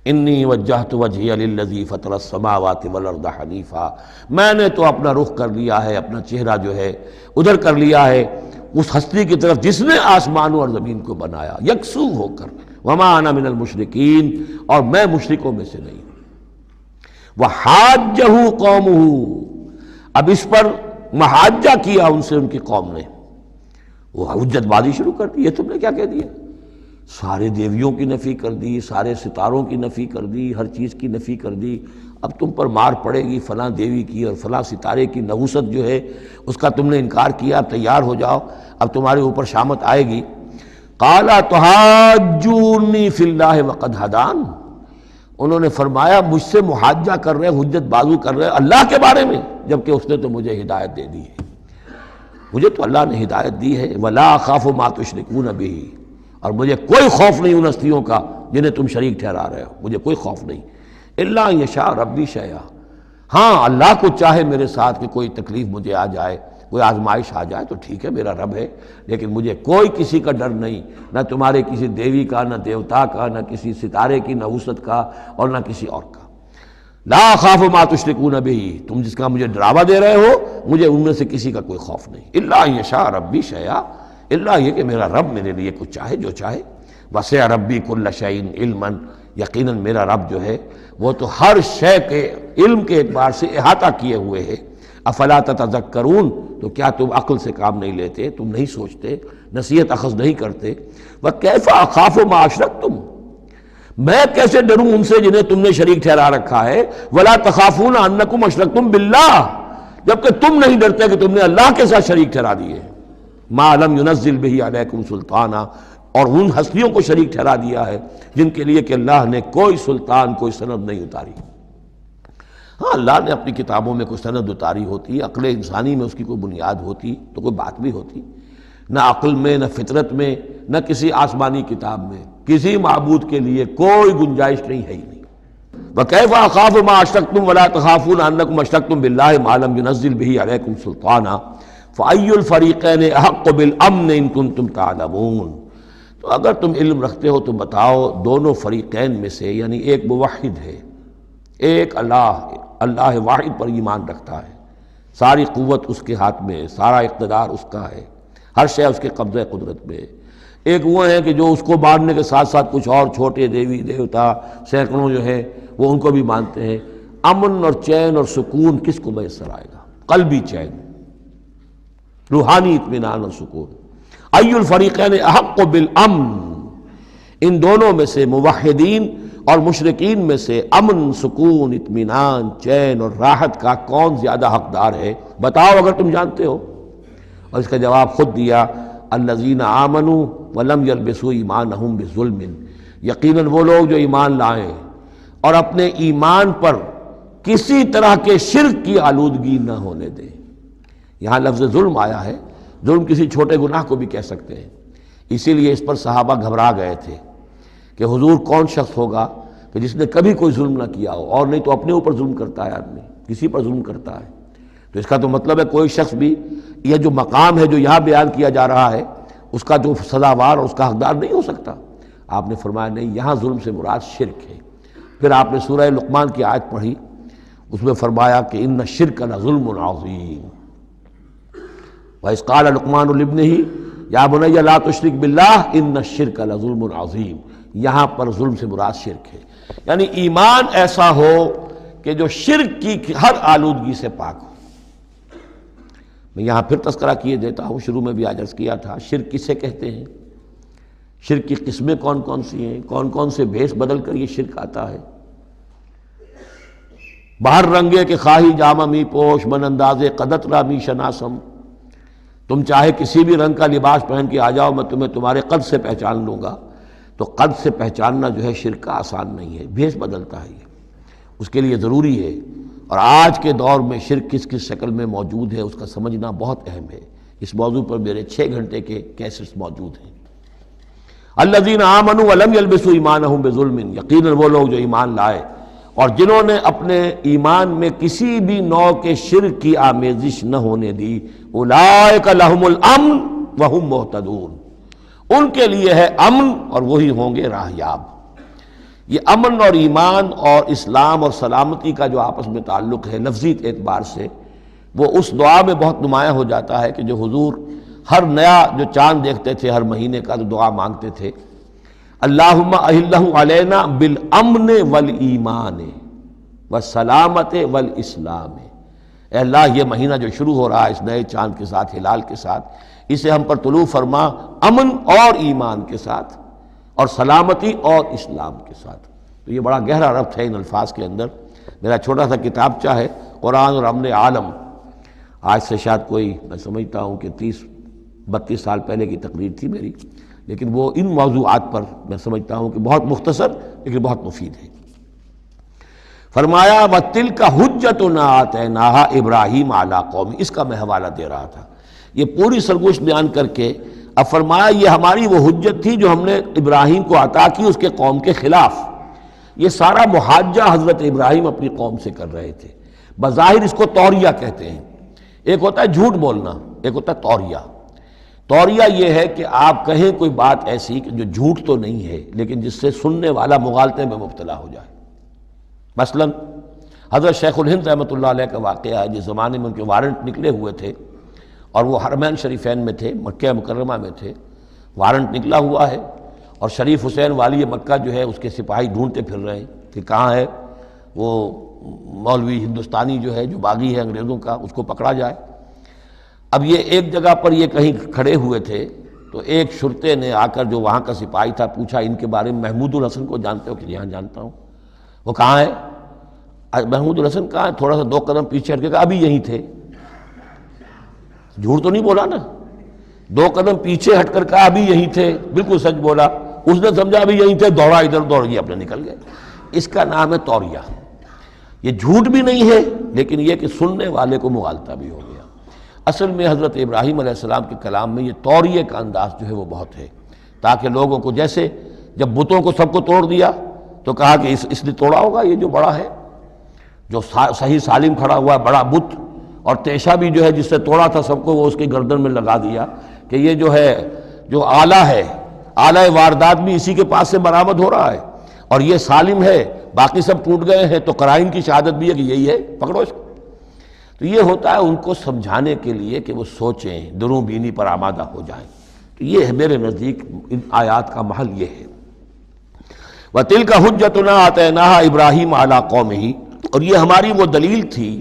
انی وجہت وجہی للذی فطر السماوات والارض حنیفا، میں نے تو اپنا رخ کر لیا ہے، اپنا چہرہ جو ہے ادھر کر لیا ہے اس ہستی کی طرف جس نے آسمانوں اور زمین کو بنایا یکسو ہو کر، وما انا من المشرکین، اور میں مشرکوں میں سے نہیں ہوں۔ وحاجہ قومہ، اب اس پر محاجہ کیا ان سے ان کی قوم نے، وہ حجت بازی شروع کر دی، یہ تم نے کیا کہہ دیا؟ سارے دیویوں کی نفی کر دی، سارے ستاروں کی نفی کر دی، ہر چیز کی نفی کر دی، اب تم پر مار پڑے گی فلاں دیوی کی اور فلاں ستارے کی نحوست جو ہے اس کا تم نے انکار کیا، اب تیار ہو جاؤ، اب تمہارے اوپر شامت آئے گی۔ قال تحاجونی فی اللہ وقد ہدان، انہوں نے فرمایا مجھ سے محاجہ کر رہے، حجت بازو کر رہے اللہ کے بارے میں، جبکہ اس نے تو مجھے ہدایت دے دی ہے، مجھے تو اللہ نے ہدایت دی ہے۔ ولا اخاف ما تشرکون بہ، اور مجھے کوئی خوف نہیں ان ہستیوں کا جنہیں تم شریک ٹھہرا رہے ہو، مجھے کوئی خوف نہیں۔ الا ان یشاء ربی شیئا، ہاں اللہ کو چاہے میرے ساتھ کہ کوئی تکلیف مجھے آ جائے، کوئی آزمائش آ جائے تو ٹھیک ہے، میرا رب ہے، لیکن مجھے کوئی کسی کا ڈر نہیں، نہ تمہارے کسی دیوی کا، نہ دیوتا کا، نہ کسی ستارے کی نحوست کا، اور نہ کسی اور کا۔ لا اخاف ما تشرکون بہ، تم جس کا مجھے ڈراوا دے رہے ہو مجھے ان میں سے کسی کا کوئی خوف نہیں۔ الا ان یشاء ربی شیئا، اللہ یہ کہ میرا رب میرے لیے کچھ چاہے جو چاہے۔ وسع ربی کل شیء علما، یقیناً میرا رب جو ہے وہ تو ہر شے کے علم کے اعتبار سے احاطہ کیے ہوئے ہے۔ افلا تتذکرون، تو کیا تم عقل سے کام نہیں لیتے، تم نہیں سوچتے، نصیحت اخذ نہیں کرتے؟ وکیف اخاف ما اشرکتم، میں کیسے ڈروں ان سے جنہیں تم نے شریک ٹھہرا رکھا ہے۔ ولا تخافون انکم اشرکتم باللہ، جبکہ تم نہیں ڈرتے کہ تم نے اللہ کے ساتھ شریک ٹھہرا دیے۔ ما لم ينزل به علیکم سلطانا، اور ان ہستیوں کو شریک ٹھہرا دیا ہے جن کے لیے کہ اللہ نے کوئی سلطان، کوئی سند نہیں اتاری۔ ہاں اللہ نے اپنی کتابوں میں کوئی سند اتاری ہوتی، عقل انسانی میں اس کی کوئی بنیاد ہوتی تو کوئی بات بھی ہوتی، نہ عقل میں، نہ فطرت میں، نہ کسی آسمانی کتاب میں کسی معبود کے لیے کوئی گنجائش نہیں ہے ہی نہیں۔ وَكَيْفَ أَخَافُ مَا أَشْرَكْتُمْ وَلَا تَخَافُونَ أَنَّكُمْ أَشْرَكْتُمْ بِاللَّهِ مَا لَمْ يُنَزِّلْ بِهِ عَلَيْكُمْ سُلْطَانًا فَأَيُّ الْفَرِيقَيْنِ أَحَقُّ بِالْأَمْنِ إِن كُنتُمْ تَعْلَمُونَ، تو اگر تم علم رکھتے ہو تو بتاؤ دونوں فریقین میں سے، یعنی ایک موحد ہے، ایک اللہ واحد پر ایمان رکھتا ہے، ساری قوت اس کے ہاتھ میں ہے، سارا اقتدار اس کا ہے، ہر شے اس کے قبضہ قدرت میں ہے، ایک وہ ہیں کہ جو اس کو ماننے کے ساتھ ساتھ کچھ اور چھوٹے دیوی دیوتا سینکڑوں جو ہیں وہ ان کو بھی مانتے ہیں۔ امن اور چین اور سکون کس کو میسر آئے گا؟ قلبی چین، روحانی اطمینان اور سکون۔ ای الفریقین احق بالامن، ان دونوں میں سے موحدین اور مشرکین میں سے امن، سکون، اطمینان، چین اور راحت کا کون زیادہ حقدار ہے؟ بتاؤ اگر تم جانتے ہو۔ اور اس کا جواب خود دیا، الذین آمنوا ولم یلبسوا ایمانہم بظلم، یقیناً وہ لوگ جو ایمان لائیں اور اپنے ایمان پر کسی طرح کے شرک کی آلودگی نہ ہونے دیں۔ یہاں لفظ ظلم آیا ہے، ظلم کسی چھوٹے گناہ کو بھی کہہ سکتے ہیں، اسی لیے اس پر صحابہ گھبرا گئے تھے کہ حضور کون شخص ہوگا کہ جس نے کبھی کوئی ظلم نہ کیا ہو، اور نہیں تو اپنے اوپر ظلم کرتا ہے آدمی، کسی پر ظلم کرتا ہے۔ تو اس کا تو مطلب ہے کوئی شخص بھی یہ جو مقام ہے جو یہاں بیان کیا جا رہا ہے اس کا جو سزاوار اور اس کا حقدار نہیں ہو سکتا۔ آپ نے فرمایا نہیں، یہاں ظلم سے مراد شرک ہے۔ پھر آپ نے سورہ لقمان کی آیت پڑھی، اس میں فرمایا کہ ان الشرک لظلم عظیم، وَإِذْ قَالَ لُقْمَانُ لِابْنِهِ يَا بُنَيَّ لَا تُشْرِكْ بِاللَّهِ إِنَّ الشِّرْكَ لَظُلْمٌ عَظِيمٌ۔ یہاں پر ظلم سے مراد شرک ہے، یعنی ایمان ایسا ہو کہ جو شرک کی ہر آلودگی سے پاک ہو۔ میں یہاں پھر تذکرہ کیے دیتا ہوں، شروع میں بھی عرض کیا تھا، شرک کسے کہتے ہیں، شرک کی قسمیں کون کون سی ہیں، کون کون سے بھیس بدل کر یہ شرک آتا ہے۔ باہر رنگے کے خواہی جامہ می پوش، من اندازے قدت را می شناسم، تم چاہے کسی بھی رنگ کا لباس پہن کے آ جاؤ، میں تمہیں تمہارے قد سے پہچان لوں گا۔ تو قد سے پہچاننا جو ہے شرک کا آسان نہیں ہے، بھیس بدلتا ہے یہ، اس کے لیے ضروری ہے۔ اور آج کے دور میں شرک کس کس شکل میں موجود ہے اس کا سمجھنا بہت اہم ہے۔ اس موضوع پر میرے 6 گھنٹے کے کیسٹس موجود ہیں۔ الذین آمنوا ولم یلبسوا ایمانہم بظلم، یقیناً وہ لوگ جو ایمان لائے اور جنہوں نے اپنے ایمان میں کسی بھی نوع کے شرک کی آمیزش نہ ہونے دی، اولئک لہم الامن وہم مہتدون، ان کے لیے ہے امن اور وہی ہوں گے راہیاب۔ یہ امن اور ایمان اور اسلام اور سلامتی کا جو آپس میں تعلق ہے لفظی اعتبار سے، وہ اس دعا میں بہت نمایاں ہو جاتا ہے کہ جو حضور ہر نیا جو چاند دیکھتے تھے ہر مہینے کا، تو دعا مانگتے تھے، اللہم اہلہ علینا بالامن والایمان والسلامت والاسلام، اے اللہ یہ مہینہ جو شروع ہو رہا ہے اس نئے چاند کے ساتھ، ہلال کے ساتھ، اسے ہم پر طلوع فرما امن اور ایمان کے ساتھ اور سلامتی اور اسلام کے ساتھ۔ تو یہ بڑا گہرا ربط ہے ان الفاظ کے اندر۔ میرا چھوٹا سا کتابچہ ہے قرآن اور امن عالم، آج سے شاید کوئی میں سمجھتا ہوں کہ 30-32 سال پہلے کی تقریر تھی میری، لیکن وہ ان موضوعات پر میں سمجھتا ہوں کہ بہت مختصر لیکن بہت مفید ہے۔ فرمایا وَتِلْكَ حُجَّتُنَا آتَيْنَاهَا إِبْرَاهِيمَ عَلَىٰ قَوْمِهِ، اس کا میں حوالہ دے رہا تھا۔ یہ پوری سرگوشت بیان کر کے اب فرمایا یہ ہماری وہ حجت تھی جو ہم نے ابراہیم کو عطا کی اس کے قوم کے خلاف۔ یہ سارا محاجہ حضرت ابراہیم اپنی قوم سے کر رہے تھے۔ بظاہر اس کو توریہ کہتے ہیں، ایک ہوتا ہے جھوٹ بولنا، ایک ہوتا ہے توریہ۔ توریہ یہ ہے کہ آپ کہیں کوئی بات ایسی کہ جو جھوٹ تو نہیں ہے لیکن جس سے سننے والا مغالطے میں مبتلا ہو جائے۔ مثلا حضرت شیخ الہند رحمۃ اللہ علیہ کا واقعہ ہے، جس زمانے میں ان کے وارنٹ نکلے ہوئے تھے اور وہ حرمین شریفین میں تھے، مکہ مکرمہ میں تھے، وارنٹ نکلا ہوا ہے اور شریف حسین والی مکہ جو ہے اس کے سپاہی ڈھونڈتے پھر رہے ہیں کہ کہاں ہے وہ مولوی ہندوستانی جو ہے جو باغی ہے انگریزوں کا، اس کو پکڑا جائے۔ اب یہ ایک جگہ پر یہ کہیں کھڑے ہوئے تھے تو ایک شرطے نے آ کر جو وہاں کا سپاہی تھا پوچھا ان کے بارے میں محمود الحسن کو جانتے ہو؟ کہ یہاں جانتا ہوں۔ وہ کہاں ہے؟ محمود الحسن کہاں ہے؟ تھوڑا سا 2 قدم پیچھے ہٹ کے کہا ابھی یہیں تھے۔ جھوٹ تو نہیں بولا نا، 2 قدم پیچھے ہٹ کر کہا ابھی یہیں تھے، بالکل سچ بولا۔ اس نے سمجھا ابھی یہیں تھے، دوڑا ادھر، دوڑ گیا اپنے نکل گئے۔ اس کا نام ہے توریہ۔ یہ جھوٹ بھی نہیں ہے لیکن یہ کہ سننے والے کو مغالطہ بھی ہو گیا۔ اصل میں حضرت ابراہیم علیہ السلام کے کلام میں یہ توریہ کا انداز جو ہے وہ بہت ہے، تاکہ لوگوں کو، جیسے جب بتوں کو سب کو توڑ دیا تو کہا کہ اس نے توڑا ہوگا، یہ جو بڑا ہے جو صحیح سالم کھڑا ہوا ہے بڑا بت، اور تیشہ بھی جو ہے جس سے توڑا تھا سب کو وہ اس کی گردن میں لگا دیا کہ یہ جو ہے جو آلہ ہے، آلہ واردات بھی اسی کے پاس سے برآمد ہو رہا ہے اور یہ سالم ہے، باقی سب ٹوٹ گئے ہیں، تو قرائن کی شہادت بھی ہے کہ یہی ہے، پکڑو اس کو۔ تو یہ ہوتا ہے ان کو سمجھانے کے لیے کہ وہ سوچیں، دروں بینی پر آمادہ ہو جائیں۔ تو یہ ہے میرے نزدیک ان آیات کا محل یہ ہے۔ وَتِلْكَ حُجَّتُنَا آتَيْنَاهَا إِبْرَاهِيمَ عَلَىٰ قَوْمِهِ، اور یہ ہماری وہ دلیل تھی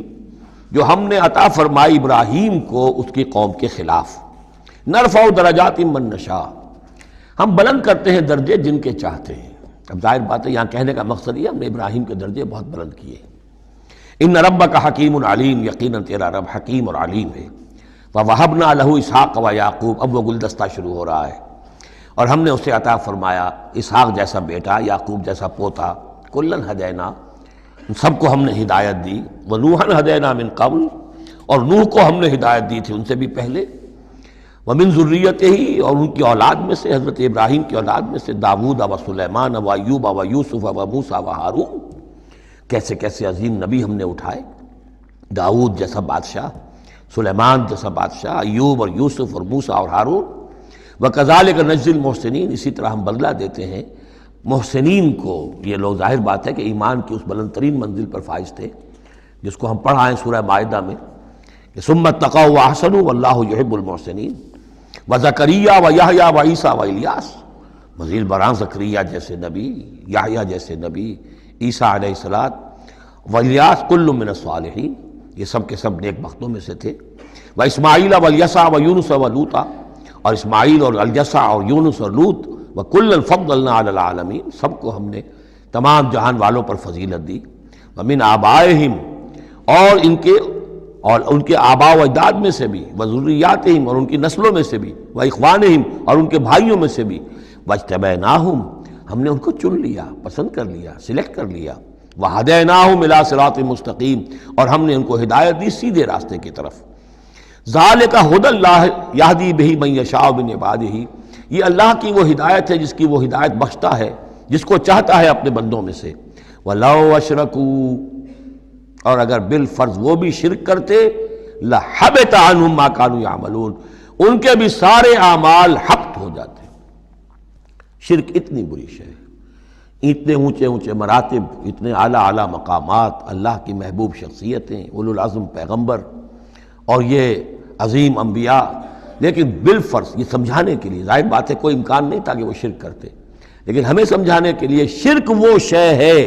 جو ہم نے عطا فرمائی ابراہیم کو اس کی قوم کے خلاف۔ نرفع درجات من نشاء، ہم بلند کرتے ہیں درجے جن کے چاہتے ہیں۔ اب ظاہر بات ہے یہاں کہنے کا مقصد یہ ہم نے ابراہیم کے درجے بہت بلند کیے۔ ان ربک حکیم علیم، یقیناً تیرا رب حکیم اور علیم ہے۔ وَوَهَبْنَا لَهُ اسحاق وَيَعْقُوب، اب وہ گلدستہ شروع ہو رہا ہے، اور ہم نے اسے عطا فرمایا اسحاق جیسا بیٹا، یعقوب جیسا پوتا، کلن ہدینا، سب کو ہم نے ہدایت دی، وَنُوحًا ہدینا من قبل، اور نوح کو ہم نے ہدایت دی تھی ان سے بھی پہلے، ومن ذریتہ، اور ان کی اولاد میں سے حضرت ابراہیم کی اولاد میں سے داؤد و سلیمان و ایوب و یوسف و موسیٰ و ہارون، کیسے کیسے عظیم نبی ہم نے اٹھائے، داؤد جیسا بادشاہ، سلیمان جیسا بادشاہ، ایوب اور یوسف اور موسیٰ اور ہارون۔ وَكَذَلِكَ نَجْزِي الْمُحْسِنِينَ، اسی طرح ہم بدلہ دیتے ہیں محسنین کو۔ یہ لوگ ظاہر بات ہے کہ ایمان کی اس بلند ترین منزل پر فائز تھے جس کو ہم پڑھ آئے سورہ مائدہ میں کہ ثُمَّ اتَّقَوْا وَأَحْسَنُوا وَاللَّهُ يُحِبُّ الْمُحْسِنِينَ۔ وَزَكَرِيَّا وَيَحْيَا وَعِیسیٰ وَإِلیاس، مزید برآں زکریا جیسے نبی، یحییٰ جیسے نبی، عیسیٰ علیہ السلام، وإلیاس کل من الصالحین، یہ سب کے سب نیک بختوں میں سے تھے۔ وإسماعیل وَالْیسع وَیونس وَلوطا، اور اسماعیل اور الیسع اور یونس اور لوط، وَكُلًّا فَضَّلْنَا عَلَى الْعَالَمِينَ، سب کو ہم نے تمام جہان والوں پر فضیلت دی۔ وَمِنْ آبائِهِمْ، اور ان کے آباء و اجداد میں سے بھی، وذریاتہم، اور ان کی نسلوں میں سے بھی، واخوانہم، اور ان کے بھائیوں میں سے بھی، واجتبیناہم، ہم نے ان کو چن لیا، پسند کر لیا، سلیکٹ کر لیا، وہدیناہم الی صراط مستقیم، اور ہم نے ان کو ہدایت دی سیدھے راستے کی طرف۔ ذالک ھدی اللہ یہدی بہ من یشاء من عبادہ، یہ اللہ کی وہ ہدایت ہے جس کی وہ ہدایت بخشتا ہے جس کو چاہتا ہے اپنے بندوں میں سے۔ وَلَوْ أَشْرَكُوا، اور اگر بالفرض وہ بھی شرک کرتے، لَحَبِطَ عَنْهُمْ مَا كَانُوا يَعْمَلُونَ، ان کے بھی سارے اعمال حبط ہو جاتے۔ شرک اتنی بری شے ہے، اتنے اونچے اونچے مراتب، اتنے اعلیٰ اعلیٰ مقامات، اللہ کی محبوب شخصیتیں، اولو العزم پیغمبر اور یہ عظیم انبیاء، لیکن بالفرض یہ سمجھانے کے لیے، ظاہر بات ہے کوئی امکان نہیں تھا کہ وہ شرک کرتے، لیکن ہمیں سمجھانے کے لیے شرک وہ شے ہے،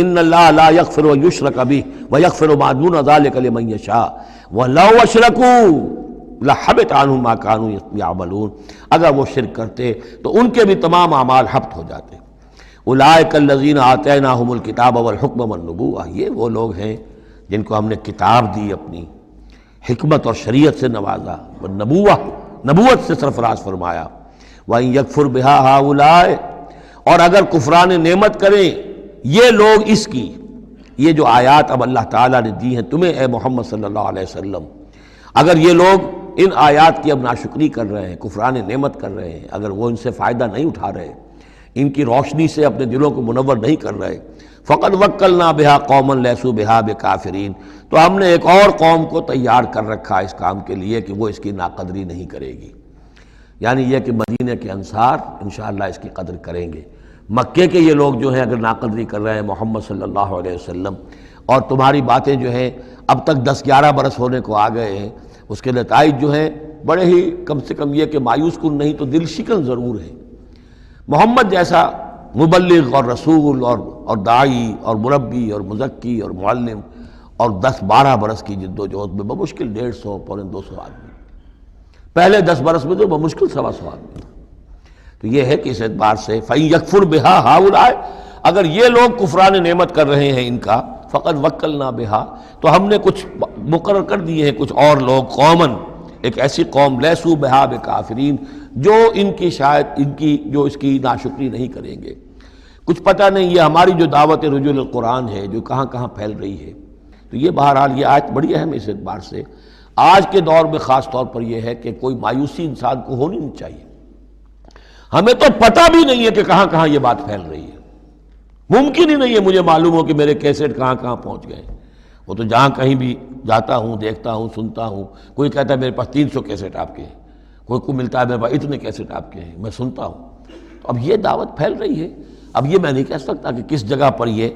ان اللہ لا یغفر ان یشرک بہ ویغفر ما دون ذلک لمن یشاء ولو اشرکوا لحبط عنہم ما كانوا یعملون، اگر وہ شرک کرتے تو ان کے بھی تمام اعمال حبط ہو جاتے۔ اولئک الذین آتیناہم الکتاب والحکم والنبوۃ، یہ وہ لوگ ہیں جن کو ہم نے کتاب دی، اپنی حکمت اور شریعت سے نوازا، نبوت سے سرفراز فرمایا۔ وَإِن يَكْفُرْ بِهَا هَؤُلَاءِ، اور اگر کفران نعمت کریں یہ لوگ اس کی، یہ جو آیات اب اللہ تعالیٰ نے دی ہیں تمہیں اے محمد صلی اللہ علیہ وسلم، اگر یہ لوگ ان آیات کی اب ناشکری کر رہے ہیں، کفران نعمت کر رہے ہیں، اگر وہ ان سے فائدہ نہیں اٹھا رہے، ان کی روشنی سے اپنے دلوں کو منور نہیں کر رہے، فقد وکلنا بہا قوما لیسوا بہا بکافرین، تو ہم نے ایک اور قوم کو تیار کر رکھا اس کام کے لیے کہ وہ اس کی ناقدری نہیں کرے گی، یعنی یہ کہ مدینہ کے انصار انشاءاللہ اس کی قدر کریں گے۔ مکے کے یہ لوگ جو ہیں اگر ناقدری کر رہے ہیں محمد صلی اللہ علیہ وسلم، اور تمہاری باتیں جو ہیں اب تک 10-11 برس ہونے کو آ گئے ہیں، اس کے نتائج جو ہیں بڑے ہی کم سے کم یہ کہ مایوس کن نہیں تو دل شکن ضرور ہے۔ محمد جیسا مبلغ اور رسول اور داعی اور مربی اور مزکی اور معلم، اور 10-12 برس کی جد و جہد میں بمشکل 150 پونے 200 آدمی، پہلے 10 برس میں تو بمشکل 125 آدمی تھا۔ تو یہ ہے کہ اس اعتبار سے فَإِن يَكْفُرْ بِهَا هَؤُلَاءِ، اگر یہ لوگ کفران نعمت کر رہے ہیں ان کا، فقد وکلنا بها، تو ہم نے کچھ مقرر کر دیے ہیں کچھ اور لوگ، قومن، ایک ایسی قوم لیسوا بہا بکافرین، جو ان کی شاید ان کی جو اس کی ناشکری نہیں کریں گے۔ کچھ پتہ نہیں یہ ہماری جو دعوت رجوع القرآن ہے جو کہاں کہاں پھیل رہی ہے، تو یہ بہرحال یہ آیت بڑی اہم ہے اس اعتبار سے۔ آج کے دور میں خاص طور پر یہ ہے کہ کوئی مایوسی انسان کو ہونی نہیں چاہیے، ہمیں تو پتہ بھی نہیں ہے کہ کہاں کہاں یہ بات پھیل رہی ہے، ممکن ہی نہیں ہے مجھے معلوم ہو کہ میرے کیسٹ کہاں کہاں پہنچ گئے۔ وہ تو جہاں کہیں بھی جاتا ہوں، دیکھتا ہوں، سنتا ہوں، کوئی کہتا ہے میرے پاس 300 کیسٹ آپ کے ہیں، کوئی کو ملتا ہے میرے پاس اتنے کیسٹ آپ کے ہیں، میں سنتا ہوں۔ تو اب یہ دعوت پھیل رہی ہے، اب یہ میں نہیں کہہ سکتا کہ کس جگہ پر یہ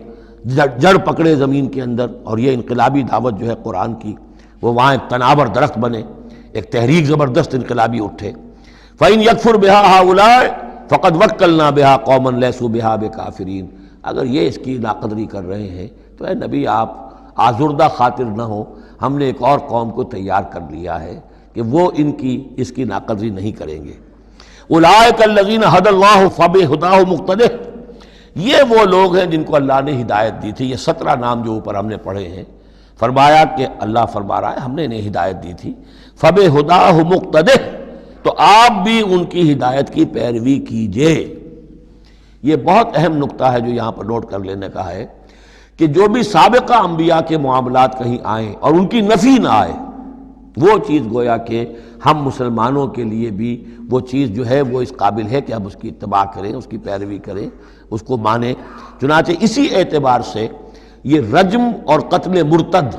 جڑ پکڑے زمین کے اندر، اور یہ انقلابی دعوت جو ہے قرآن کی وہ وہاں ایک تناور درخت بنے، ایک تحریک زبردست انقلابی اٹھے۔ فَإِن يَكْفُرْ بِهَا هَؤُلَاءِ فَقَدْ وَكَّلْنَا بِهَا قَوْمًا لَيْسُوا بِهَا بِكَافِرِينَ، اگر یہ اس کی ناقدری کر رہے ہیں تو اے نبی آپ آزردہ خاطر نہ ہو، ہم نے ایک اور قوم کو تیار کر لیا ہے کہ وہ اس کی ناقدری نہیں کریں گے۔ اولئک الذین ھدی اللہ فبہداہ مقتدہ، یہ وہ لوگ ہیں جن کو اللہ نے ہدایت دی تھی۔ یہ 17 نام جو اوپر ہم نے پڑھے ہیں، فرمایا کہ اللہ فرما رہا ہے ہم نے انہیں ہدایت دی تھی، فبہداہ مقتدہ، تو آپ بھی ان کی ہدایت کی پیروی کیجئے۔ یہ بہت اہم نقطہ ہے جو یہاں پر نوٹ کر لینے کا ہے کہ جو بھی سابقہ انبیاء کے معاملات کہیں آئیں اور ان کی نفی نہ آئے، وہ چیز گویا کہ ہم مسلمانوں کے لیے بھی وہ چیز جو ہے وہ اس قابل ہے کہ ہم اس کی اتباع کریں، اس کی پیروی کریں، اس کو مانیں۔ چنانچہ اسی اعتبار سے یہ رجم اور قتل مرتد،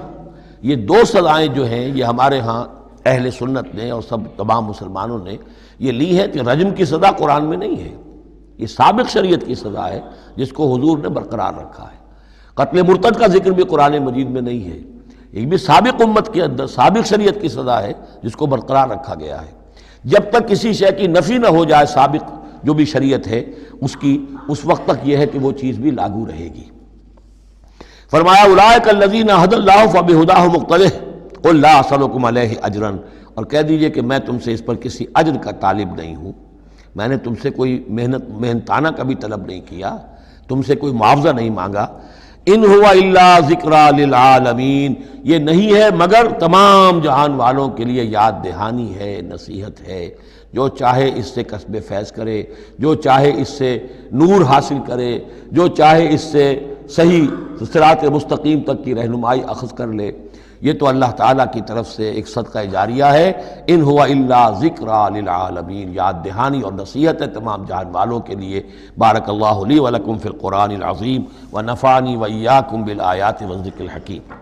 یہ 2 سزائیں جو ہیں یہ ہمارے ہاں اہل سنت نے اور سب تمام مسلمانوں نے یہ لی ہے کہ رجم کی سزا قرآن میں نہیں ہے، یہ سابق شریعت کی سزا ہے جس کو حضور نے برقرار رکھا ہے۔ قتل مرتد کا ذکر بھی قرآن مجید میں نہیں ہے، یہ بھی سابق امت کے اندر سابق شریعت کی سزا ہے جس کو برقرار رکھا گیا ہے۔ جب تک کسی شے کی نفی نہ ہو جائے سابق جو بھی شریعت ہے اس کی، اس وقت تک یہ ہے کہ وہ چیز بھی لاگو رہے گی۔ فرمایا اولئک الذین ھدی اللہ فبہداہ مقتدہ قل لا اسألکم علیہ اجرا، اور کہہ دیجئے کہ میں تم سے اس پر کسی اجر کا طالب نہیں ہوں، میں نے تم سے کوئی محنتانہ کا بھی طلب نہیں کیا، تم سے کوئی معاوضہ نہیں مانگا۔ ان ہوا الا ذکریٰ للعالمین، یہ نہیں ہے مگر تمام جہان والوں کے لیے یاد دہانی ہے، نصیحت ہے۔ جو چاہے اس سے کسب فیض کرے، جو چاہے اس سے نور حاصل کرے، جو چاہے اس سے صحیح صراط مستقیم تک کی رہنمائی اخذ کر لے، یہ تو اللہ تعالیٰ کی طرف سے ایک صدقہ جاریہ ہے۔ ان ہوا الا ذکریٰ للعالمین، یاد دہانی اور نصیحت ہے تمام جہان والوں کے لیے۔ بارک اللہ لی ولکم فی القرآن العظیم ونفعنی وإیاکم بالآیات والذکر الحکیم۔